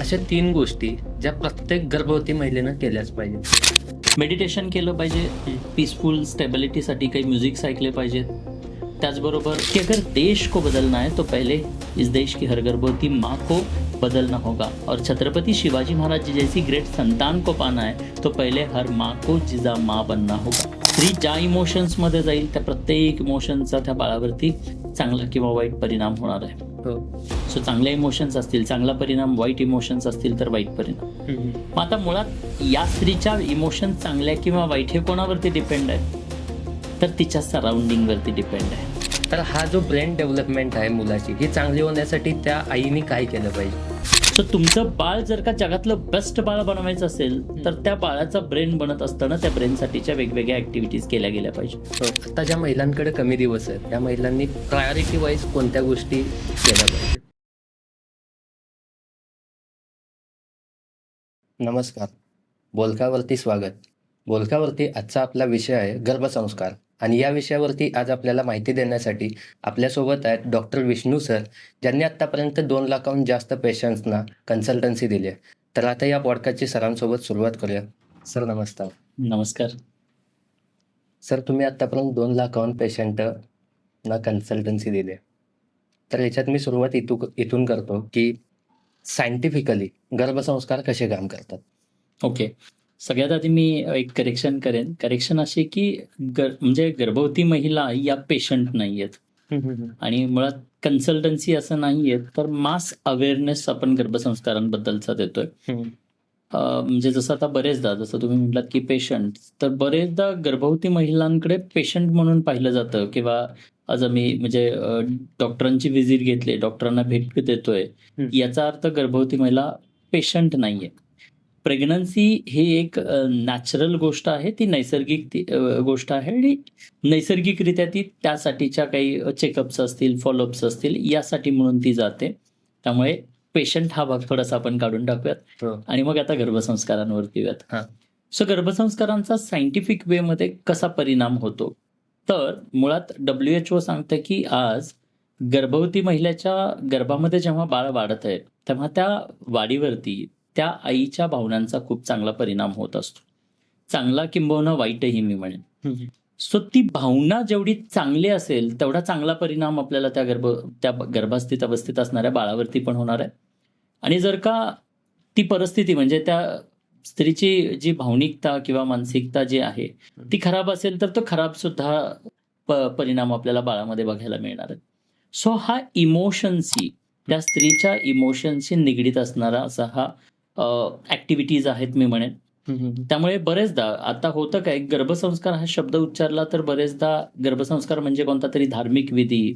अशा 3 गोष्टी ज्या प्रत्येक गर्भवती महिलेनं केल्याच पाहिजेत. मेडिटेशन केलं पाहिजे, पीसफुल स्टेबिलिटीसाठी काही म्युझिक्स ऐकले पाहिजेत. त्याचबरोबर की अगर देश को बदलना है तो पहले इस देश की हर गर्भवती माँ को बदलना होगा और छत्रपति शिवाजी महाराज जी जैसी ग्रेट संतान को पाना है तो पहले हर माँ को जिजा माँ बनना होगा. स्त्री ज्या इमोशन्समध्ये जाईल त्या प्रत्येक इमोशनचा त्या बाळावरती चांगला किंवा वाईट परिणाम होणार आहे. सो चांगले इमोशन्स असतील चांगला परिणाम, वाईट इमोशन्स असतील तर वाईट परिणाम. मग आता मुळात या स्त्रीच्या इमोशन चांगल्या किंवा वाईट हे कोणावरती डिपेंड आहे, तर तिच्या सराउंडिंगवरती डिपेंड आहे. तर हा जो ब्रेन डेव्हलपमेंट आहे मुलाची, ही चांगली होण्यासाठी त्या आईने काय केलं पाहिजे? सो तुमचं बाळ जर का जगातलं बेस्ट बाळ बनवायचं असेल तर त्या बाळाचा ब्रेन बनत असताना त्या ब्रेनसाठीच्या वेगवेगळ्या ऍक्टिव्हिटीज केल्या गेल्या पाहिजे. आता ज्या महिलांकडे कमी दिवस आहेत त्या महिलांनी प्रायोरिटी वाईज कोणत्या गोष्टी केल्या पाहिजे? नमस्कार, बोलकावरती स्वागत. बोलकावरती आजचा आपला विषय आहे गर्भसंस्कार, आणि या विषयावरती आज आपल्याला माहिती देण्यासाठी आपल्यासोबत आहेत डॉक्टर विष्णू सर, ज्यांनी आत्तापर्यंत 2 लाखाहून जास्त पेशंट्सना कन्सल्टन्सी दिली आहे. तर आता या पॉडकास्टची सरांसोबत सुरुवात करूया. सर नमस्कार. नमस्कार सर, तुम्ही आत्तापर्यंत 2 लाखाहून पेशंटना कन्सल्टन्सी दिली आहे. तर याच्यात मी सुरुवात इथून करतो की सायंटिफिकली गर्भसंस्कार कसे काम करतात? ओके. सगळ्यात आधी मी एक करेक्शन असे की म्हणजे गर्भवती महिला या पेशंट नाही आहेत आणि मुळात कन्सल्टन्सी असं नाहीये, तर मास अवेअरनेस आपण गर्भसंस्कारांबद्दलचा देतोय. म्हणजे जसं आता बरेचदा, जसं तुम्ही म्हटलात की पेशंट, तर बरेचदा गर्भवती महिलांकडे पेशंट म्हणून पाहिलं जातं किंवा आज आम्ही म्हणजे डॉक्टरांची व्हिजिट घेतली, डॉक्टरांना भेट देतोय, याचा अर्थ गर्भवती महिला पेशंट नाहीये. प्रेग्नन्सी ही एक नॅचरल गोष्ट आहे, ती नैसर्गिक गोष्ट आहे आणि नैसर्गिकरित्या ती त्यासाठीच्या काही चेकअप्स असतील, फॉलोअप्स असतील, यासाठी म्हणून ती जाते. त्यामुळे पेशंट हा भाग थोडासा आपण काढून टाकूयात आणि मग आता गर्भसंस्कारांवरती येऊयात. सो गर्भसंस्कारांचा सायंटिफिक वे मध्ये कसा परिणाम होतो, तर मुळात WHO सांगतं की आज गर्भवती महिलेच्या गर्भामध्ये जेव्हा बाळ वाढत आहे तेव्हा त्या वाढीवरती त्या आईच्या भावनांचा खूप चांगला परिणाम होत असतो. चांगला किंबहुना वाईटही मी म्हणेन. सो ती भावना जेवढी चांगली असेल तेवढा चांगला परिणाम आपल्याला त्या गर्भास्थित अवस्थेत असणाऱ्या बाळावरती पण होणार आहे. आणि जर का ती परिस्थिती म्हणजे त्या स्त्रीची जी भावनिकता किंवा मानसिकता जी आहे ती खराब असेल तर तो खराब सुद्धा परिणाम आपल्याला बाळामध्ये बघायला मिळणार आहे. सो हा इमोशन्सशी, त्या स्त्रीच्या इमोशन्सशी निगडीत असणारा असा हा ऍक्टिव्हिटीज आहेत मी म्हणेन. त्यामुळे बरेचदा आता होतं काय, गर्भसंस्कार हा शब्द उच्चारला तर बरेचदा गर्भसंस्कार म्हणजे कोणता तरी धार्मिक विधी,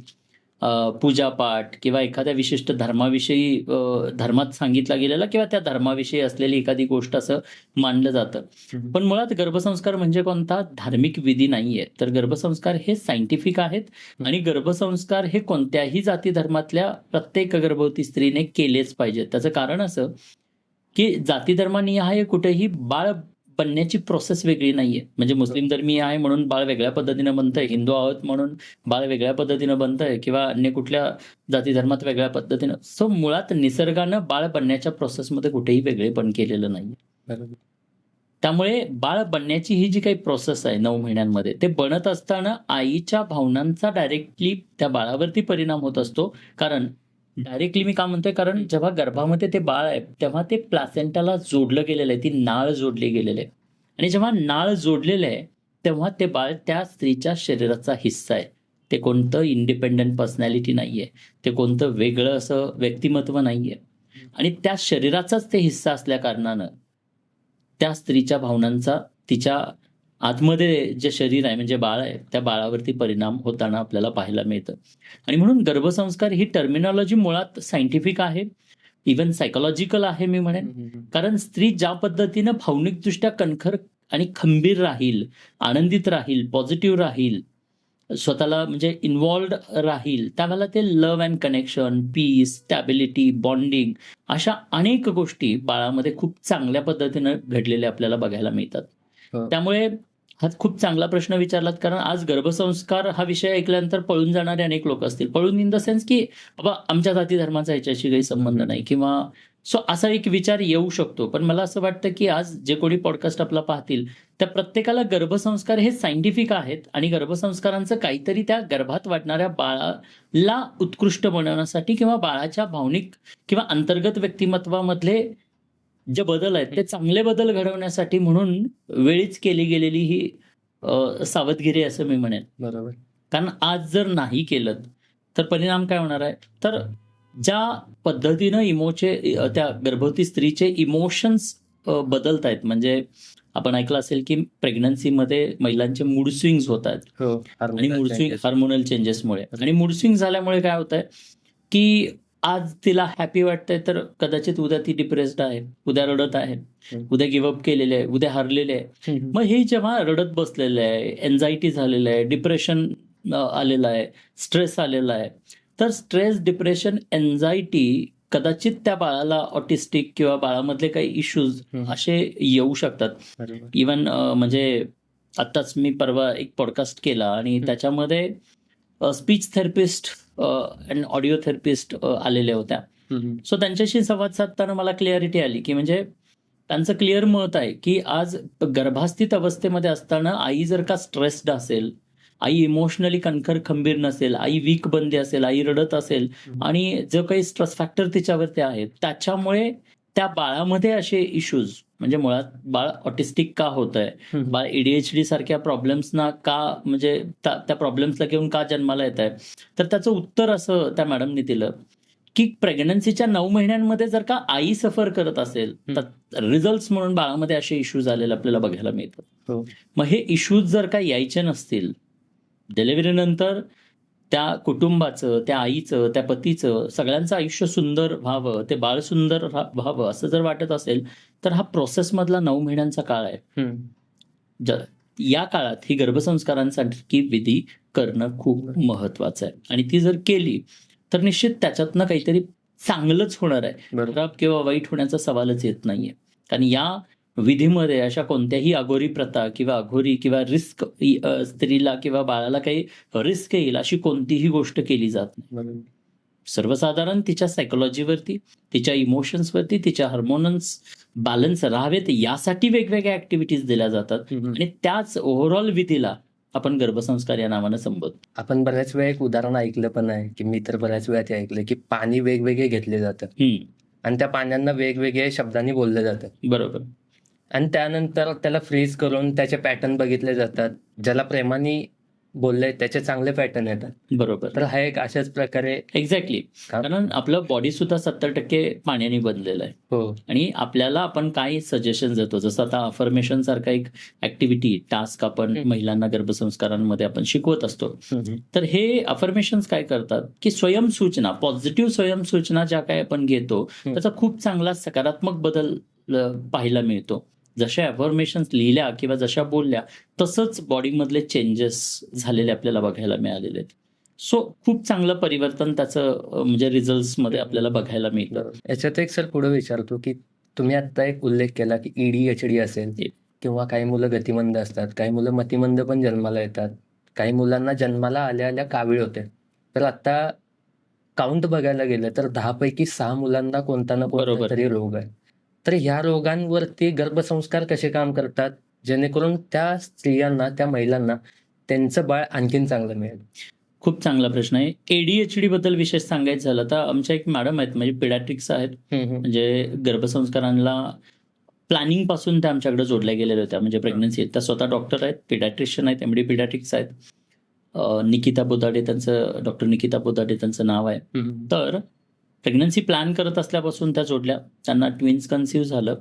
पूजापाठ किंवा एखाद्या विशिष्ट धर्माविषयी धर्मात सांगितला गेलेला किंवा त्या धर्माविषयी असलेली एखादी गोष्ट असं मानलं जातं. पण मुळात गर्भसंस्कार म्हणजे कोणता धार्मिक विधी नाहीये, तर गर्भसंस्कार हे सायंटिफिक आहेत आणि गर्भसंस्कार हे कोणत्याही जाती धर्मातल्या प्रत्येक गर्भवती स्त्रीने केलेच पाहिजेत. त्याचं कारण असं की जाती धर्मानिहाय कुठेही बाळ बनण्याची प्रोसेस वेगळी नाहीये. म्हणजे मुस्लिम धर्मीय आहे म्हणून बाळ वेगळ्या पद्धतीनं बनतंय, हिंदू आहोत म्हणून बाळ वेगळ्या पद्धतीनं बनतंय किंवा अन्य कुठल्या जाती धर्मात वेगळ्या पद्धतीनं. सो मुळात निसर्गानं बाळ बनण्याच्या प्रोसेसमध्ये कुठेही वेगळेपण केलेलं नाही. त्यामुळे बाळ बनण्याची ही जी काही प्रोसेस आहे 9 महिन्यांमध्ये, ते बनत असताना आईच्या भावनांचा डायरेक्टली त्या बाळावरती परिणाम होत असतो. कारण डायरेक्टली मी का म्हणतोय, कारण जेव्हा गर्भामध्ये ते बाळ आहे तेव्हा ते प्लासेंटाला जोडलं गेलेलं आहे, ती नाळ जोडली गेलेली आहे. आणि जेव्हा नाळ जोडलेलं आहे तेव्हा ते बाळ त्या स्त्रीच्या शरीराचा हिस्सा आहे. ते कोणतं इंडिपेंडंट पर्सनॅलिटी नाहीये, ते कोणतं वेगळं असं व्यक्तिमत्व नाहीये. आणि त्या शरीराचाच ते हिस्सा असल्या कारणानं त्या स्त्रीच्या भावनांचा तिच्या आतमध्ये जे शरीर आहे म्हणजे बाळ आहे त्या बाळावरती परिणाम होताना आपल्याला पाहायला मिळतं. आणि म्हणून गर्भसंस्कार ही टर्मिनॉलॉजी मुळात सायंटिफिक आहे, इव्हन सायकोलॉजिकल आहे मी म्हणेन. कारण स्त्री ज्या पद्धतीनं भावनिकदृष्ट्या कणखर आणि खंबीर राहील, आनंदित राहील, पॉझिटिव्ह राहील, स्वतःला म्हणजे इन्व्हॉल्ड राहील, त्यावेळेला ते love and connection, peace, stability, bonding अशा अनेक गोष्टी बाळामध्ये खूप चांगल्या पद्धतीनं घडलेल्या आपल्याला बघायला मिळतात. त्यामुळे हा खूप चांगला प्रश्न विचारलात, कारण आज गर्भसंस्कार हा विषय ऐकल्यानंतर पळून जाणारे अनेक लोक असतील. पळून इन द सेन्स की बाबा आमच्या जाती धर्माचा याच्याशी काही संबंध नाही, किंवा सो असा एक विचार येऊ शकतो. पण मला असं वाटतं की आज जे कोणी पॉडकास्ट आपला पाहतील त्या प्रत्येकाला गर्भसंस्कार हे सायंटिफिक आहेत, आणि गर्भसंस्कारांचं काहीतरी त्या गर्भात वाढणाऱ्या बाळाला उत्कृष्ट बनवण्यासाठी किंवा बाळाच्या भावनिक किंवा अंतर्गत व्यक्तिमत्वामधले जे बदल आहेत ते चांगले बदल घडवण्यासाठी म्हणून वेळीच केली गेलेली ही सावधगिरी असं मी म्हणेन. बरोबर. कारण आज जर नाही केलं तर परिणाम काय होणार आहे, तर ज्या पद्धतीनं त्या गर्भवती स्त्रीचे इमोशन्स बदलत आहेत, म्हणजे आपण ऐकलं असेल की प्रेग्नन्सीमध्ये महिलांचे मूड स्विंग्स होत आहेत, हो. आणि मूड स्विंग हार्मोनल चेंजेसमुळे, आणि मूड स्विंग झाल्यामुळे काय होत आहे की आज तिला हॅपी वाटतंय तर कदाचित उद्या ती डिप्रेस्ड आहे, उद्या रडत आहे, उद्या गिव्हअप केलेले आहे, उद्या हारलेले आहे. मग हे जेव्हा रडत बसलेलं आहे, एन्झायटी झालेलं आहे, डिप्रेशन आलेलं आहे, स्ट्रेस आलेला आहे, तर स्ट्रेस, डिप्रेशन, एन्झायटी कदाचित त्या बाळाला ऑटिस्टिक किंवा बाळामधले काही इश्यूज असे येऊ शकतात. इवन म्हणजे आत्ताच मी परवा एक पॉडकास्ट केला आणि त्याच्यामध्ये speech therapist and audio therapist आलेल्या होत्या. सो त्यांच्याशी संवाद साधताना मला क्लिअरिटी आली की म्हणजे त्यांचं क्लिअर मत आहे की आज गर्भास्थित अवस्थेमध्ये असताना आई जर का स्ट्रेस्ड असेल, आई इमोशनली कणखर खंबीर नसेल, आई वीक बनली असेल, आई रडत असेल, आणि जो काही स्ट्रेस फॅक्टर तिच्यावरती आहेत त्याच्यामुळे त्या बाळामध्ये असे इश्यूज, म्हणजे मुळात बाळ ऑटिस्टिक का होत आहे, बाळ ADHD सारख्या प्रॉब्लेम्सना का, म्हणजे त्या प्रॉब्लेम्सला घेऊन का जन्माला येत आहे, तर त्याचं उत्तर असं त्या मॅडमनी दिलं की प्रेग्नन्सीच्या 9 महिन्यांमध्ये जर का आई सफर करत असेल तर रिझल्ट म्हणून बाळामध्ये असे इश्यूज आलेले आपल्याला बघायला मिळतात. मग हे इश्यूज जर का यायचे नसतील, डिलिव्हरीनंतर त्या कुटुंबाचं, त्या आईचं, त्या पतीचं, सगळ्यांचं आयुष्य सुंदर व्हावं, ते बाळ सुंदर व्हावं असं जर वाटत असेल तर हा प्रोसेसमधला 9 महिन्यांचा काळ आहे. या काळात ही गर्भसंस्कारांसारखी विधी करणं खूप महत्वाचं आहे, आणि ती जर केली तर निश्चित त्याच्यातनं काहीतरी चांगलंच होणार आहे. खराब किंवा वाईट होण्याचा सवालच येत नाहीये, कारण या विधीमध्ये अशा कोणत्याही अघोरी प्रथा किंवा अघोरी किंवा रिस्क स्त्रीला किंवा बाळाला काही रिस्क येईल अशी कोणतीही गोष्ट केली जात नाही. सर्वसाधारण तिच्या सायकोलॉजीवरती, तिच्या इमोशन्सवरती, तिच्या हार्मोन्स बॅलन्स राहावेत यासाठी वेगवेगळ्या ऍक्टिव्हिटीज दिल्या जातात, आणि त्याच ओव्हरऑल विधीला आपण गर्भसंस्कार या नावानं संबोधतो. आपण बऱ्याच वेळा एक उदाहरण ऐकलं पण आहे की मी तर बऱ्याच वेळा ते ऐकलं की पाणी वेगवेगळे घेतले जातं आणि त्या पाण्यांना वेगवेगळ्या शब्दांनी बोललं जातं. बरोबर. आणि त्यानंतर त्याला फ्रीज करून त्याचे पॅटर्न बघितले जातात. ज्याला प्रेमाने बोललंय त्याचे चांगले पॅटर्न येतात. बरोबर. तर हा एक अशाच प्रकारे एक्झॅक्टली, कारण आपलं बॉडी सुद्धा 70% पाण्याने बनलेलं आहे. हो. आणि आपल्याला आपण काय सजेशन देतो, जसं आता अफर्मेशन सारखा एक ऍक्टिव्हिटी टास्क आपण महिलांना गर्भसंस्कारांमध्ये आपण शिकवत असतो. तर हे अफर्मेशन्स काय करतात की स्वयंसूचना, पॉझिटिव्ह स्वयंसूचना ज्या काय आपण घेतो त्याचा खूप चांगला सकारात्मक बदल पाहायला मिळतो. जशा अफर्मेशन्स लिहिल्या किंवा जशा बोलल्या तसंच बॉडीमधले चेंजेस झालेले आपल्याला बघायला मिळालेले आहेत. सो खूप चांगलं परिवर्तन त्याचं म्हणजे रिझल्ट्समध्ये आपल्याला बघायला मिळतं. याच्यात एक सर पुढे विचारतो की तुम्ही आता एक उल्लेख केला की ADHD असेल किंवा काही मुलं गतिमंद असतात, काही मुलं मतिमंद पण जन्माला येतात, काही मुलांना जन्माला आल्या आल्या कावीळ होते. तर आता काउंट बघायला गेलं तर 10 पैकी 6 मुलांना कोणता ना कोणता तरी रोग आहे. तर ह्या रोगांवरती गर्भसंस्कार कसे काम करतात जेणेकरून त्या स्त्रियांना, त्या महिलांना त्यांचं बाळ आणखीन चांगलं मिळेल? खूप चांगला प्रश्न आहे. ADHD बद्दल विशेष सांगायचं झालं तर आमच्या एक मॅडम आहेत, म्हणजे पिडॅट्रिक्स आहेत, म्हणजे गर्भसंस्कारांना प्लॅनिंग पासून त्या आमच्याकडे जोडल्या गेलेल्या होत्या, म्हणजे प्रेग्नन्सी. त्या स्वतः डॉक्टर आहेत, पिडॅट्रिशियन आहेत, MD पिडॅट्रिक्स आहेत. निकिता बोदाडे त्यांचं, डॉक्टर निकिता बोदाडे त्यांचं नाव आहे. तर प्रेग्नन्सी प्लॅन करत असल्यापासून त्या जोडल्या, त्यांना ट्विन्स कन्सिव्ह झालं,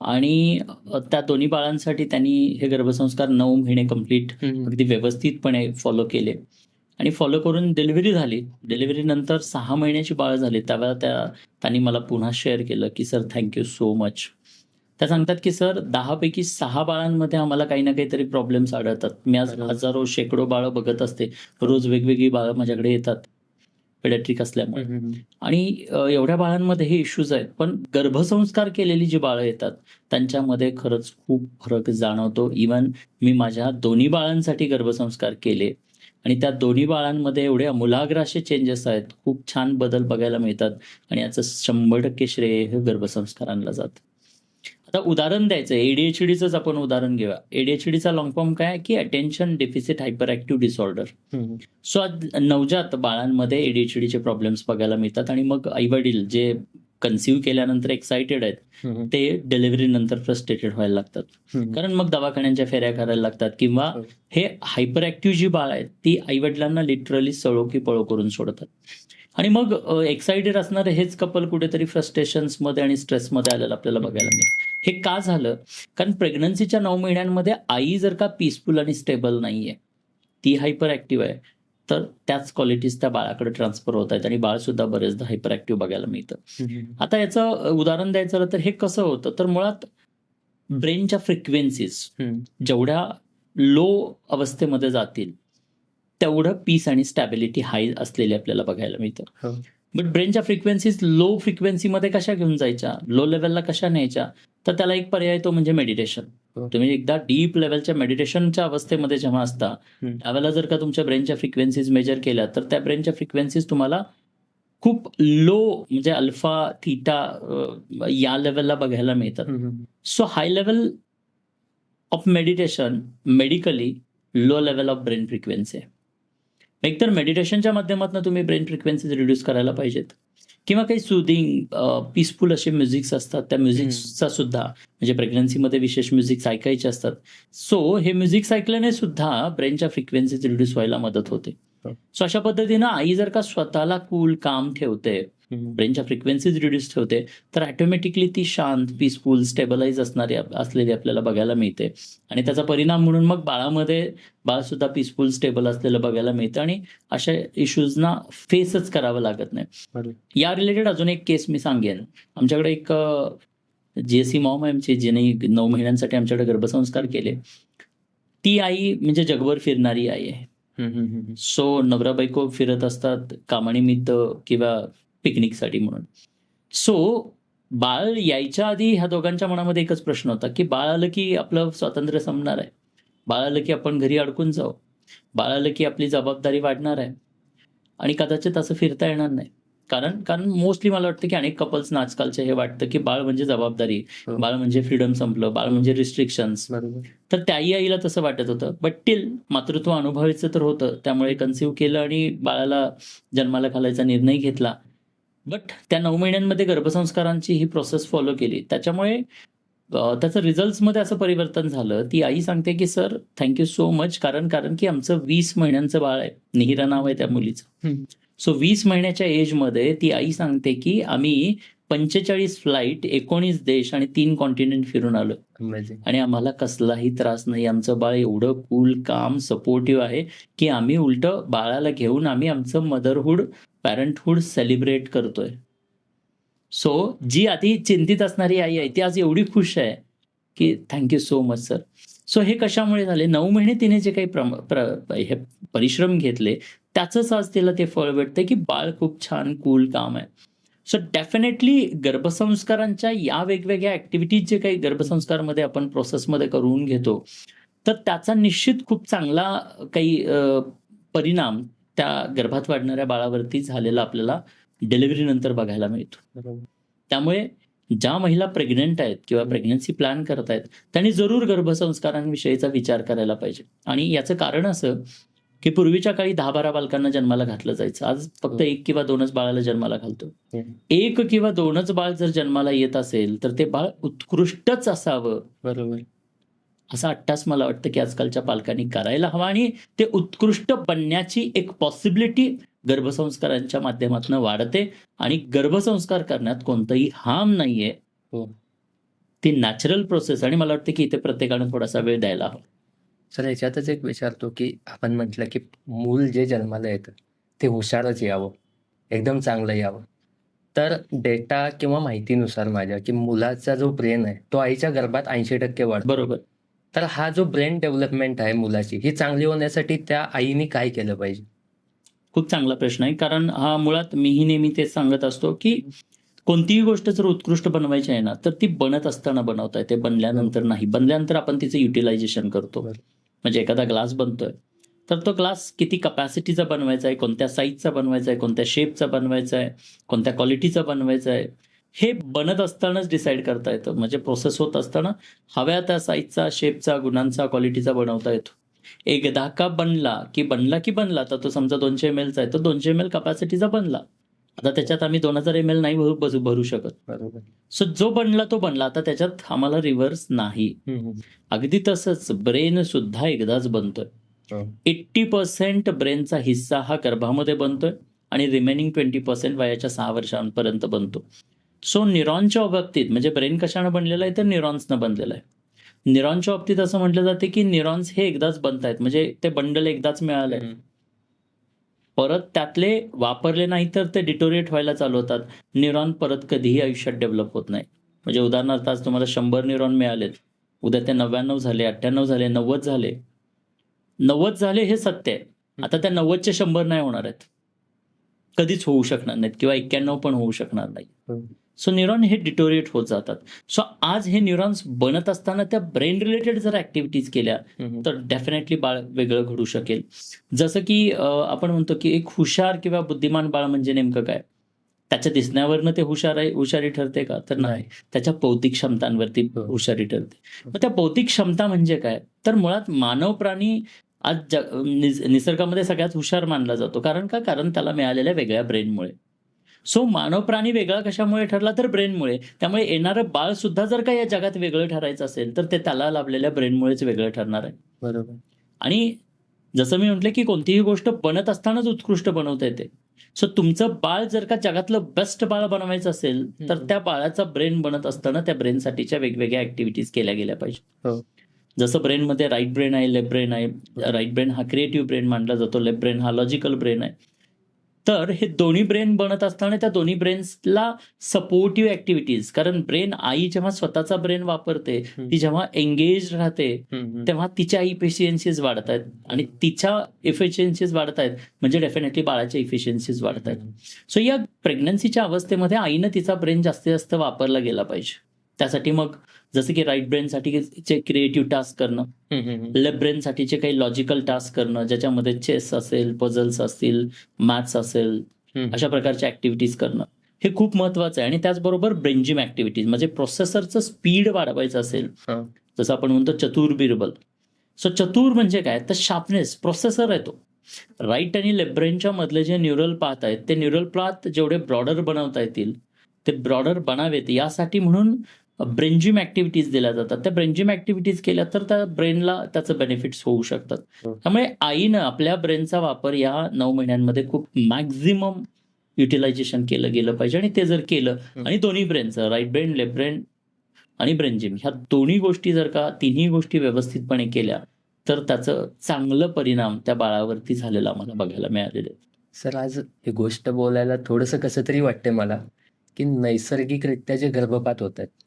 आणि त्या दोन्ही बाळांसाठी त्यांनी हे गर्भसंस्कार 9 महिने कंप्लीट अगदी व्यवस्थितपणे फॉलो केले, आणि फॉलो करून डिलिव्हरी झाली. डिलिव्हरीनंतर 6 महिन्याची बाळ झाली. त्यावेळेला त्यांनी मला पुन्हा शेअर केलं की सर थँक्यू सो मच. त्या सांगतात की सर 10 पैकी 6 बाळांमध्ये आम्हाला काही ना काहीतरी प्रॉब्लेम्स आढळतात. मी आज हजारो शेकडो बाळं बघत असते, रोज वेगवेगळी बाळं माझ्याकडे येतात. पेडियाट्रिक असल्यामुळे. आणि एवढ्या बाळांमध्ये हे इश्यूज आहेत. पण गर्भसंस्कार केलेली जी बाळं येतात त्यांच्यामध्ये खरंच खूप फरक जाणवतो. इव्हन मी माझ्या दोन्ही बाळांसाठी गर्भसंस्कार केले आणि त्या दोन्ही बाळांमध्ये एवढे आमूलाग्र असे चेंजेस आहेत. खूप छान बदल बघायला मिळतात आणि याचं 100% श्रेय हे गर्भसंस्कारांना जातं. आता उदाहरण द्यायचं ADHDचंच आपण उदाहरण घेऊया. ADHDचा लॉंग फॉर्म काय की attention deficit hyper active disorder. So आज नवजात बाळांमध्ये ADHDचे प्रॉब्लेम्स बघायला मिळतात आणि मग आईवडील जे कन्सिव्ह केल्यानंतर एक्साइटेड आहेत ते डिलिव्हरी नंतर फ्रस्ट्रेटेड व्हायला लागतात. कारण मग दवाखान्यांच्या फेऱ्या करायला लागतात किंवा हे हायपर ऍक्टिव्ह जी बाळ आहेत ती आईवडिलांना लिटरली सळो की पळो करून सोडतात. आणि मग एक्साइटेड असणारे हेच कपल कुठेतरी फ्रस्ट्रेशन्समध्ये आणि स्ट्रेसमध्ये आलेलं आपल्याला बघायला मिळतं. हे का झालं? कारण प्रेग्नन्सीच्या 9 महिन्यांमध्ये आई जर का पीसफुल आणि स्टेबल नाहीये, ती हायपर ऍक्टिव्ह आहे, तर त्याच क्वालिटीज त्या बाळाकडे ट्रान्सफर होत आहेत आणि बाळ सुद्धा बरेचदा हायपर ऍक्टिव्ह बघायला मिळतं. आता याचं उदाहरण द्यायचं झालं तर हे कसं होतं, तर मुळात ब्रेनच्या फ्रिक्वेन्सीज जेवढ्या लो अवस्थेमध्ये जातील तेवढं पीस आणि स्टॅबिलिटी हाय असलेली आपल्याला बघायला मिळतं. बट ब्रेनच्या फ्रिक्वेन्सीज लो फ्रिक्वेन्सीमध्ये कशा घेऊन जायच्या, लो लेवलला कशा न्यायच्या, तर त्याला एक पर्याय तो म्हणजे मेडिटेशन. तुम्ही एकदा डीप लेवलच्या मेडिटेशनच्या अवस्थेमध्ये जेव्हा असता त्यावेळेला जर का तुमच्या ब्रेनच्या फ्रिक्वेन्सीज मेजर केल्या तर त्या ब्रेनच्या फ्रिक्वेन्सीज तुम्हाला खूप लो म्हणजे अल्फा थीटा या लेवलला बघायला मिळतात. So high level of meditation medically low level of brain frequency आहे. एकतर मेडिटेशनच्या माध्यमातून तुम्ही ब्रेन फ्रिक्वेन्सीज रिड्यूस करायला पाहिजेत किंवा काही सुदिंग पीसफुल असे म्युझिक्स असतात त्या म्युझिक्सचा सुद्धा म्हणजे प्रेग्नन्सीमध्ये विशेष म्युझिक्स ऐकायचे असतात. सो हे म्युझिक्स ऐकल्याने सुद्धा ब्रेनच्या फ्रिक्वेन्सीज रिड्यूस व्हायला मदत होते. सो अशा पद्धतीनं आई जर का स्वतःला कूल काम ठेवते, ब्रेनच्या फ्रिक्वेन्सीज रिड्यूस ठेवते, तर ऑटोमॅटिकली ती शांत पीसफुल स्टेबलाइज असलेली आपल्याला बघायला मिळते आणि त्याचा परिणाम म्हणून मग बाळ सुद्धा पीसफुल स्टेबल असलेलं बघायला मिळतं आणि अशा इश्यूजना फेसच करावं लागत नाही. या रिलेटेड अजून एक केस मी सांगेन. आमच्याकडे एक GSC मॉम आहे आमची, जिने 9 महिन्यांसाठी आमच्याकडे गर्भसंस्कार केले. ती आई म्हणजे जगभर फिरणारी आई आहे. सो नवरा बायको फिरत असतात कामानिमित्त किंवा पिकनिकसाठी म्हणून. सो बाळ यायच्या आधी ह्या दोघांच्या मनामध्ये एकच प्रश्न होता की बाळ आलं की आपलं स्वातंत्र्य संपणार आहे, बाळ आलं की आपण घरी अडकून जाऊ, बाळ आलं की आपली जबाबदारी वाढणार आहे आणि कदाचित असं फिरता येणार नाही. कारण मोस्टली मला वाटतं की अनेक कपल्सना आजकालचे हे वाटतं की बाळ म्हणजे जबाबदारी, बाळ म्हणजे फ्रीडम संपलं, बाळ म्हणजे रिस्ट्रिक्शन्स. तर त्याही आईला तसं वाटत होतं. बट टिल मातृत्व अनुभवायचं तर होतं, त्यामुळे कन्सिव्ह केलं आणि बाळाला जन्माला घालायचा निर्णय घेतला. बट त्या 9 महिन्यांमध्ये गर्भसंस्कारांची ही प्रोसेस फॉलो केली, त्याच्यामुळे त्याचं रिझल्ट्समध्ये असं परिवर्तन झालं. ती आई सांगते की सर थँक्यू सो मच, कारण की आमचं 20 महिन्यांचं बाळ आहे, निहिरा नाव आहे त्या मुलीचं. सो 20 महिन्याच्या एजमध्ये ती आई सांगते की आम्ही 45 फ्लाईट, 19 देश आणि 3 कॉन्टिनेंट फिरून आलो आणि आम्हाला कसलाही त्रास नाही. आमचं बाळ एवढं कूल काम सपोर्टिव्ह आहे की आम्ही उलट बाळाला घेऊन आम्ही आमचं मदरहूड पॅरेंटहूड सेलिब्रेट करतोय. सो जी आधी चिंतित असणारी आई आहे ती आज एवढी खुश आहे की thank you so much sir. So हे कशामुळे झाले? 9 महिने तिने जे काही हे परिश्रम घेतले त्याचंच आज तिला ते फळ भेटते की बाळ खूप छान कूल काम आहे. सो डेफिनेटली गर्भसंस्कारांच्या या वेगवेगळ्या ऍक्टिव्हिटीज जे काही गर्भसंस्कारमध्ये आपण प्रोसेसमध्ये करून घेतो तर त्याचा निश्चित खूप चांगला काही परिणाम त्या गर्भात वाढणाऱ्या बाळावरती झालेला आपल्याला डिलिव्हरी नंतर बघायला मिळतो. त्यामुळे ज्या महिला प्रेग्नंट आहेत किंवा प्रेग्नन्सी प्लॅन करत आहेत त्यांनी जरूर गर्भसंस्कारांविषयीचा विचार करायला पाहिजे. आणि याचं कारण असं की पूर्वीच्या काळी 10-12 बालकांना जन्माला घातलं जायचं. आज फक्त 1 किंवा 2च बाळाला जन्माला घालतो. 1 किंवा 2च बाळ जर जन्माला येत असेल तर ते बाळ उत्कृष्टच असावं, बरोबर, असा अट्टास मला वाटतं की आजकालच्या पालकांनी करायला हवा आणि ते उत्कृष्ट बनण्याची एक पॉसिबिलिटी गर्भसंस्कारांच्या माध्यमातून वाढते आणि गर्भसंस्कार करण्यात कोणतंही हार्म नाहीये. ती नॅचरल प्रोसेस आणि मला वाटतं की इथे प्रत्येकानं थोडासा वेळ द्यायला हवा. सर याच्यातच एक विचारतो की आपण म्हटलं की मूल जे जन्माला येतं ते हुशारच यावं, एकदम चांगलं यावं. तर डेटा किंवा माहितीनुसार माझ्या की मुलाचा जो ब्रेन आहे तो आईच्या गर्भात 80% वाढतो, बरोबर. तर हा जो ब्रेन डेव्हलपमेंट आहे मुलाची ही चांगली होण्यासाठी त्या आईने काय केलं पाहिजे? खूप चांगला प्रश्न आहे. कारण हा मुळात मीही नेहमी तेच सांगत असतो, की कोणतीही गोष्ट जर उत्कृष्ट बनवायची आहे ना, तर ती बनत असताना बनवता येते, बनल्यानंतर नाही. बनल्यानंतर आपण तिचं युटिलायझेशन करतो. बरोबर. म्हणजे एखादा ग्लास बनतोय, तर तो ग्लास किती कपॅसिटीचा बनवायचा आहे, कोणत्या साईजचा बनवायचा आहे, कोणत्या शेपचा बनवायचा आहे, कोणत्या क्वालिटीचा बनवायचा आहे, हे बनत असतानाच डिसाईड करता येतं. म्हणजे प्रोसेस होत असताना हव्या त्या साईजचा, शेपचा, गुणांचा, क्वालिटीचा बनवता येतो. एकदा का बनला की बनला, तर तो समजा 200 ml चा आहे, तर 200 ml कपॅसिटीचा बनला. आता त्याच्यात आम्ही 2000 ml नाही भरू शकत. बरोबर. सो जो बनला तो बनला. आता त्याच्यात आम्हाला रिव्हर्स नाही. अगदी तसंच ब्रेन सुद्धा एकदाच बनतोय. 80% ब्रेनचा हिस्सा हा गर्भामध्ये बनतोय आणि रिमेनिंग 20% वयाच्या 6 वर्षांपर्यंत बनतो. सो न्यूरॉनच्या बाबतीत म्हणजे ब्रेन कशानं बनलेलं आहे, तर न्यूरॉन्सनं बनलेलं आहे. न्यूरॉनच्या बाबतीत असं म्हटलं जाते की न्यूरॉन्स हे एकदाच बनतायत, म्हणजे ते बंडल एकदाच मिळालंय. परत त्यातले वापरले नाही तर ते डिटोरिएट व्हायला चालू होतात. न्यूरॉन परत कधीही आयुष्यात डेव्हलप होत नाही. म्हणजे उदाहरणार्थ आज तुम्हाला 100 न्यूरॉन मिळालेत, उद्या ते 99 झाले, 98 झाले, 90 झाले. 90 झाले हे सत्य आहे. आता त्या 90चे 100 नाही होणार आहेत. कधीच होऊ शकणार नाहीत किंवा 91 पण होऊ शकणार नाही. सो न्यूरॉन हे डिटोरिएट होत जातात. सो आज हे न्यूरॉन्स बनत असताना त्या ब्रेन रिलेटेड जर ऍक्टिव्हिटीज केल्या तर डेफिनेटली बाळ वेगळं घडू शकेल. जसं की आपण म्हणतो की एक हुशार किंवा बुद्धिमान बाळ म्हणजे नेमकं काय? त्याच्या दिसण्यावरनं ते हुशारी ठरते का? तर नाही. त्याच्या बौद्धिक क्षमतांवरती हुशारी ठरते. मग त्या बौद्धिक क्षमता म्हणजे काय? तर मुळात मानव प्राणी आज निसर्गामध्ये सगळ्यात हुशार मानला जातो. कारण का? कारण त्याला मिळालेल्या वेगळ्या ब्रेनमुळे. सो मानव प्राणी वेगळा कशामुळे ठरला? तर ब्रेनमुळे. त्यामुळे येणारं बाळ सुद्धा जर का या जगात वेगळं ठरायचं असेल तर ते त्याला लाभलेल्या ब्रेनमुळेच वेगळं ठरणार आहे. बरोबर. आणि जसं मी म्हटलं की कोणतीही गोष्ट बनत असतानाच उत्कृष्ट बनवता येते. सो तुमचं बाळ जर का जगातलं बेस्ट बाळ बनवायचं असेल तर त्या बाळाचा ब्रेन बनत असताना त्या ब्रेनसाठीच्या वेगवेगळ्या ऍक्टिव्हिटीज केल्या गेल्या पाहिजे. जसं ब्रेनमध्ये राईट ब्रेन आहे, लेफ्ट ब्रेन आहे. राईट ब्रेन हा क्रिएटिव्ह ब्रेन मानला जातो, लेफ्ट ब्रेन हा लॉजिकल ब्रेन आहे. तर हे दोन्ही ब्रेन बनत असताना त्या दोन्ही ब्रेन्सला सपोर्टिव्ह ऍक्टिव्हिटीज, कारण ब्रेन आई जेव्हा स्वतःचा ब्रेन वापरते, ती जेव्हा एंगेज राहते तेव्हा तिच्या इफिशियन्सीज वाढत आहेत आणि तिच्या इफिशियन्सीज वाढत आहेत म्हणजे डेफिनेटली बाळाच्या इफिशियन्सीज वाढत आहेत. सो या प्रेग्नन्सीच्या अवस्थेमध्ये आईनं तिचा ब्रेन जास्तीत जास्त वापरला गेला पाहिजे. त्यासाठी मग जसं की राईट ब्रेनसाठीचे क्रिएटिव्ह टास्क करणं, लेफ्ट ब्रेनसाठीचे काही लॉजिकल टास्क करणं, ज्याच्यामध्ये चेस असेल, पझल्स असतील, मॅथ्स असेल, अशा प्रकारच्या ऍक्टिव्हिटीज करणं हे खूप महत्वाचं आहे. आणि त्याचबरोबर ब्रेनजिम ऍक्टिव्हिटीज म्हणजे प्रोसेसरचं स्पीड वाढवायचं असेल, जसं आपण म्हणतो चतुर बिरबल. सो चतुर म्हणजे काय? तर शार्पनेस, प्रोसेसर आहे तो. राईट आणि लेफ्ट ब्रेनच्या मधले जे न्यूरल पाथ आहेत ते न्यूरल पाथ जेवढे ब्रॉडर बनवता येतील ते ब्रॉडर बनावेत यासाठी म्हणून ब्रेनजिम ऍक्टिव्हिटीज दिल्या जातात. त्या ब्रेनजिम ऍक्टिव्हिटीज केल्या तर त्या ब्रेनला त्याचं बेनिफिट्स होऊ शकतात. त्यामुळे आईनं आपल्या ब्रेनचा वापर या 9 महिन्यांमध्ये खूप मॅक्झिमम युटिलायझेशन केलं गेलं पाहिजे. आणि ते जर केलं आणि दोन्ही ब्रेनचं, राईट ब्रेन, लेफ्ट ब्रेन आणि ब्रेनजिम, ह्या दोन्ही गोष्टी जर का तिन्ही गोष्टी व्यवस्थितपणे केल्या तर त्याचं चांगलं परिणाम त्या बाळावरती झालेला आम्हाला बघायला मिळालेले आहेत. सर, आज ही गोष्ट बोलायला थोडंसं कसं तरी वाटते मला, की नैसर्गिकरित्या जे गर्भपात होत आहेत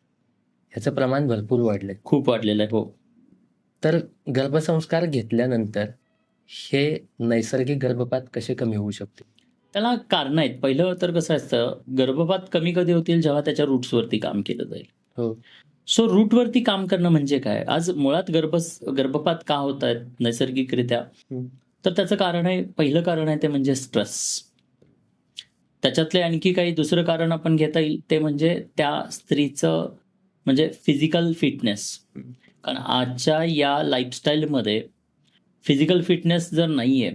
ह्याचं प्रमाण भरपूर वाढलंय. खूप वाढलेलं आहे. हो. तर गर्भसंस्कार घेतल्यानंतर हे नैसर्गिक गर्भपात कसे कमी होऊ शकते? त्याला कारण आहेत. पहिलं तर कसं असतं, गर्भपात कमी कधी होतील? जेव्हा त्याच्या रूट्सवरती काम केलं जाईल. सो रूटवरती काम करणं म्हणजे काय? आज मुळात गर्भपात का होत आहेत नैसर्गिकरित्या? तर त्याचं कारण आहे, पहिलं कारण आहे ते म्हणजे स्ट्रेस. त्याच्यातले आणखी काही दुसरं कारण आपण घेता येईल ते म्हणजे त्या स्त्रीचं म्हणजे फिजिकल फिटनेस. कारण आजच्या या लाईफस्टाईलमध्ये फिजिकल फिटनेस जर नाहीये,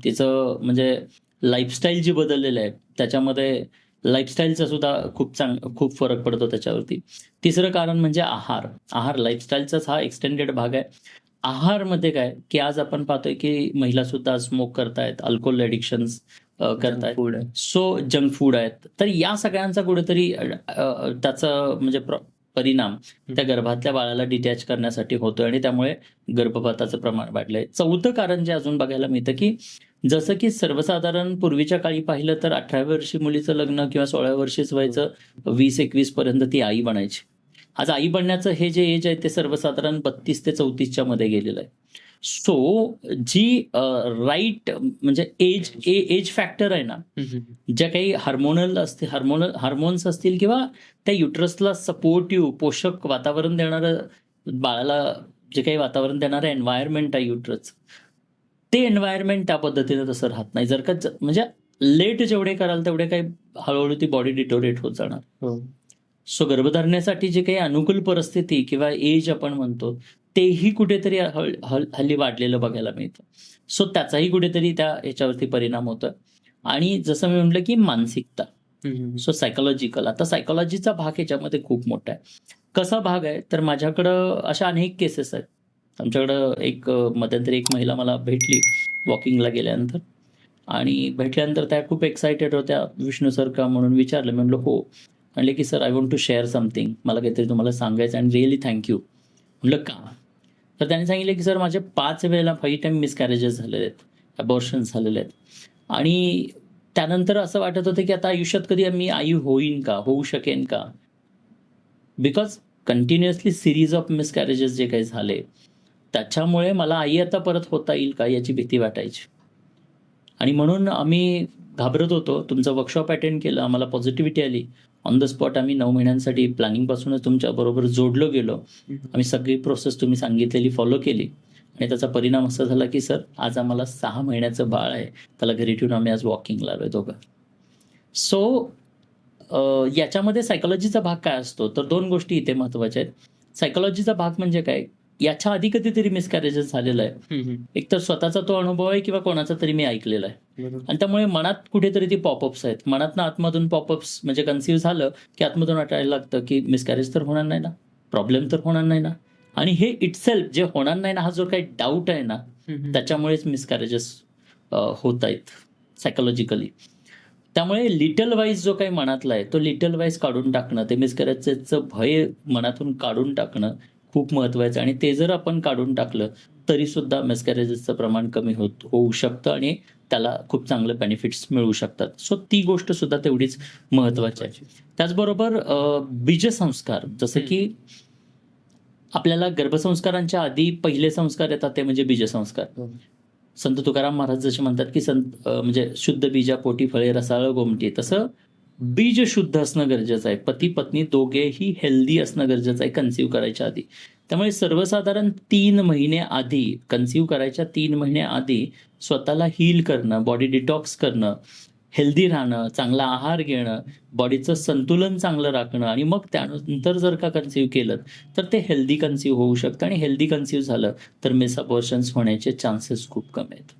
तिचं म्हणजे लाईफस्टाईल जी बदललेलं आहे त्याच्यामध्ये लाईफस्टाईलचा सुद्धा खूप फरक पडतो त्याच्यावरती. तिसरं कारण म्हणजे आहार लाईफस्टाईलचाच हा एक्सटेंडेड भाग आहे. आहारमध्ये काय की आज आपण पाहतोय की महिला सुद्धा स्मोक करतायत, अल्कोहोल ॲडिक्शन्स करतायत, सो जंक फूड आहेत. तर या सगळ्यांचा कुठेतरी त्याचं म्हणजे परिणाम त्या गर्भातल्या बाळाला डिटॅच करण्यासाठी होतोय आणि त्यामुळे गर्भपाताचं प्रमाण वाढलंय. चौथं कारण जे अजून बघायला मिळतं की जसं की सर्वसाधारण पूर्वीच्या काळी पाहिलं तर 18व्या वर्षी मुलीचं लग्न किंवा 16व्या वर्षीच व्हायचं, 20-21 पर्यंत ती आई बनायची. आज आई बनण्याचं हे जे एज आहे ते सर्वसाधारण 32 ते 34च्या मध्ये गेलेलं आहे. सो जी राईट म्हणजे एज फॅक्टर आहे ना, ज्या काही हार्मोन्स असतील किंवा त्या युट्रसला सपोर्टिव्ह पोषक वातावरण देणारं, बाळाला जे काही वातावरण देणारं एन्व्हायरमेंट आहे युट्रस, ते एन्व्हायरमेंट त्या पद्धतीने तसं राहत नाही. जर का म्हणजे लेट जेवढे कराल तेवढे काही हळूहळू ती बॉडी डिटोरेट होत जाणार. सो गर्भधारणेसाठी जे काही अनुकूल परिस्थिती किंवा एज आपण म्हणतो तेही कुठेतरी हल्ली वाढलेलं बघायला मिळतं. सो त्याचाही कुठेतरी त्या ह्याच्यावरती परिणाम होतो. आणि जसं मी म्हटलं की मानसिकता, सो सायकोलॉजिकल, आता सायकोलॉजीचा भाग ह्याच्यामध्ये खूप मोठा आहे. कसा भाग आहे तर माझ्याकडं अशा अनेक केसेस आहेत. आमच्याकडं एक मध्यंतरी एक महिला मला भेटली वॉकिंगला गेल्यानंतर, आणि भेटल्यानंतर त्या खूप एक्सायटेड होत्या. विष्णू सर का म्हणून विचारलं. मी म्हणलं हो. म्हणले की sir I want to share something, मला काहीतरी तुम्हाला सांगायचं आणि रिअली थँक्यू. म्हणलं का? तर त्यांनी सांगितलं की सर माझे 5 वेळेला 5 टाईम मिसकॅरेजेस झालेले आहेत, अबॉर्शन्स झालेले आहेत, आणि त्यानंतर असं वाटत होतं की आता आयुष्यात कधी मी आई होईन का, होऊ शकेन का, बिकॉज कंटिन्युअसली सिरीज ऑफ मिसकॅरेजेस जे काही झाले त्याच्यामुळे मला आई आता परत होता येईल का याची भीती वाटायची. आणि म्हणून आम्ही घाबरत होतो. तुमचं वर्कशॉप अटेंड केलं, आम्हाला पॉझिटिव्हिटी आली. ऑन द स्पॉट आम्ही 9 महिन्यांसाठी प्लॅनिंगपासूनच तुमच्याबरोबर जोडलो गेलो. आम्ही सगळी प्रोसेस तुम्ही सांगितलेली फॉलो केली, आणि त्याचा परिणाम असा झाला की सर आज आम्हाला 6 महिन्याचं बाळ आहे, त्याला घरी ठेवून आम्ही आज वॉकिंगला आलोय दोघं. सो याच्यामध्ये सायकोलॉजीचा भाग काय असतो तर 2 गोष्टी इथे महत्त्वाच्या आहेत. सायकोलॉजीचा भाग म्हणजे काय, याच्या आधी कधीतरी मिसकॅरेजेस झालेला आहे, एकतर स्वतःचा तो अनुभव आहे किंवा कोणाचा तरी मी ऐकलेला आहे, आणि त्यामुळे मनात कुठेतरी ती पॉपअप्स आहेत. मनातनं आतमधून पॉपअप्स म्हणजे कन्सिव्ह झालं की आतमधून वाटायला लागतं की मिसकॅरेज तर होणार नाही ना, प्रॉब्लेम तर होणार नाही ना, आणि हे इटसेल्फ जे होणार नाही ना हा जो काही डाऊट आहे ना त्याच्यामुळेच मिसकॅरेजेस होत आहेत सायकोलॉजिकली. त्यामुळे लिटल वाईज जो काही मनातला आहे तो लिटल वाईज काढून टाकणं, ते मिसकॅरेजचं भय मनातून काढून टाकणं खूप महत्त्वाचं आहे. आणि ते जर आपण काढून टाकलं तरी सुद्धा मिसकॅरेजेसचं प्रमाण कमी होऊ शकतं आणि त्याला खूप चांगले बेनिफिट्स मिळू शकतात. सो ती गोष्ट सुद्धा तेवढीच महत्त्वाची आहे. त्याचबरोबर बीजसंस्कार, जसं की आपल्याला गर्भसंस्कारांच्या आधी पहिले संस्कार येतात ते म्हणजे बीजसंस्कार. संत तुकाराम महाराज जसे म्हणतात की म्हणजे शुद्ध बीजा पोटी फळे रसाळ गोमटी, तसं बीज शुद्ध असणं गरजेचं आहे. पती पत्नी दोघेही हेल्दी असणं गरजेचं आहे कन्सिव्ह करायच्या आधी. त्यामुळे सर्वसाधारण 3 महिने आधी, कन्सिव्ह करायच्या 3 महिने आधी स्वतःला हील करणं, बॉडी डिटॉक्स करणं, हेल्दी राहणं, चांगला आहार घेणं, बॉडीचं संतुलन चांगलं राखणं, आणि मग त्यानंतर जर का कन्सिव्ह केलं तर ते हेल्दी कन्सिव्ह होऊ शकतं. आणि हेल्दी कन्सिव्ह झालं तर मिसअबॉर्शन्स होण्याचे चान्सेस खूप कमी आहेत.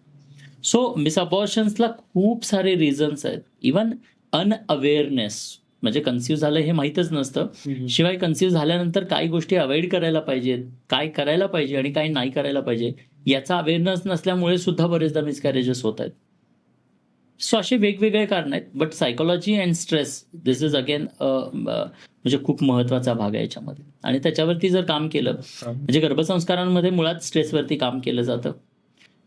सो मिसअबॉर्शन्सला खूप सारे रिझन्स आहेत. इवन अनअवेअरनेस, म्हणजे कन्सिव्ह झालं हे माहीतच नसतं, शिवाय कन्सिव्ह झाल्यानंतर काही गोष्टी अवॉइड करायला पाहिजेत, काय करायला पाहिजे आणि काय नाही करायला पाहिजे याचा अवेअरनेस नसल्यामुळे सुद्धा बरेचदा मिसकॅरेजेस होत आहेत. सो असे वेगवेगळे कारण आहेत. But psychology and stress this is again म्हणजे खूप महत्त्वाचा भाग आहे याच्यामध्ये. आणि त्याच्यावरती जर काम केलं, म्हणजे गर्भसंस्कारांमध्ये मुळात स्ट्रेसवरती काम केलं जातं,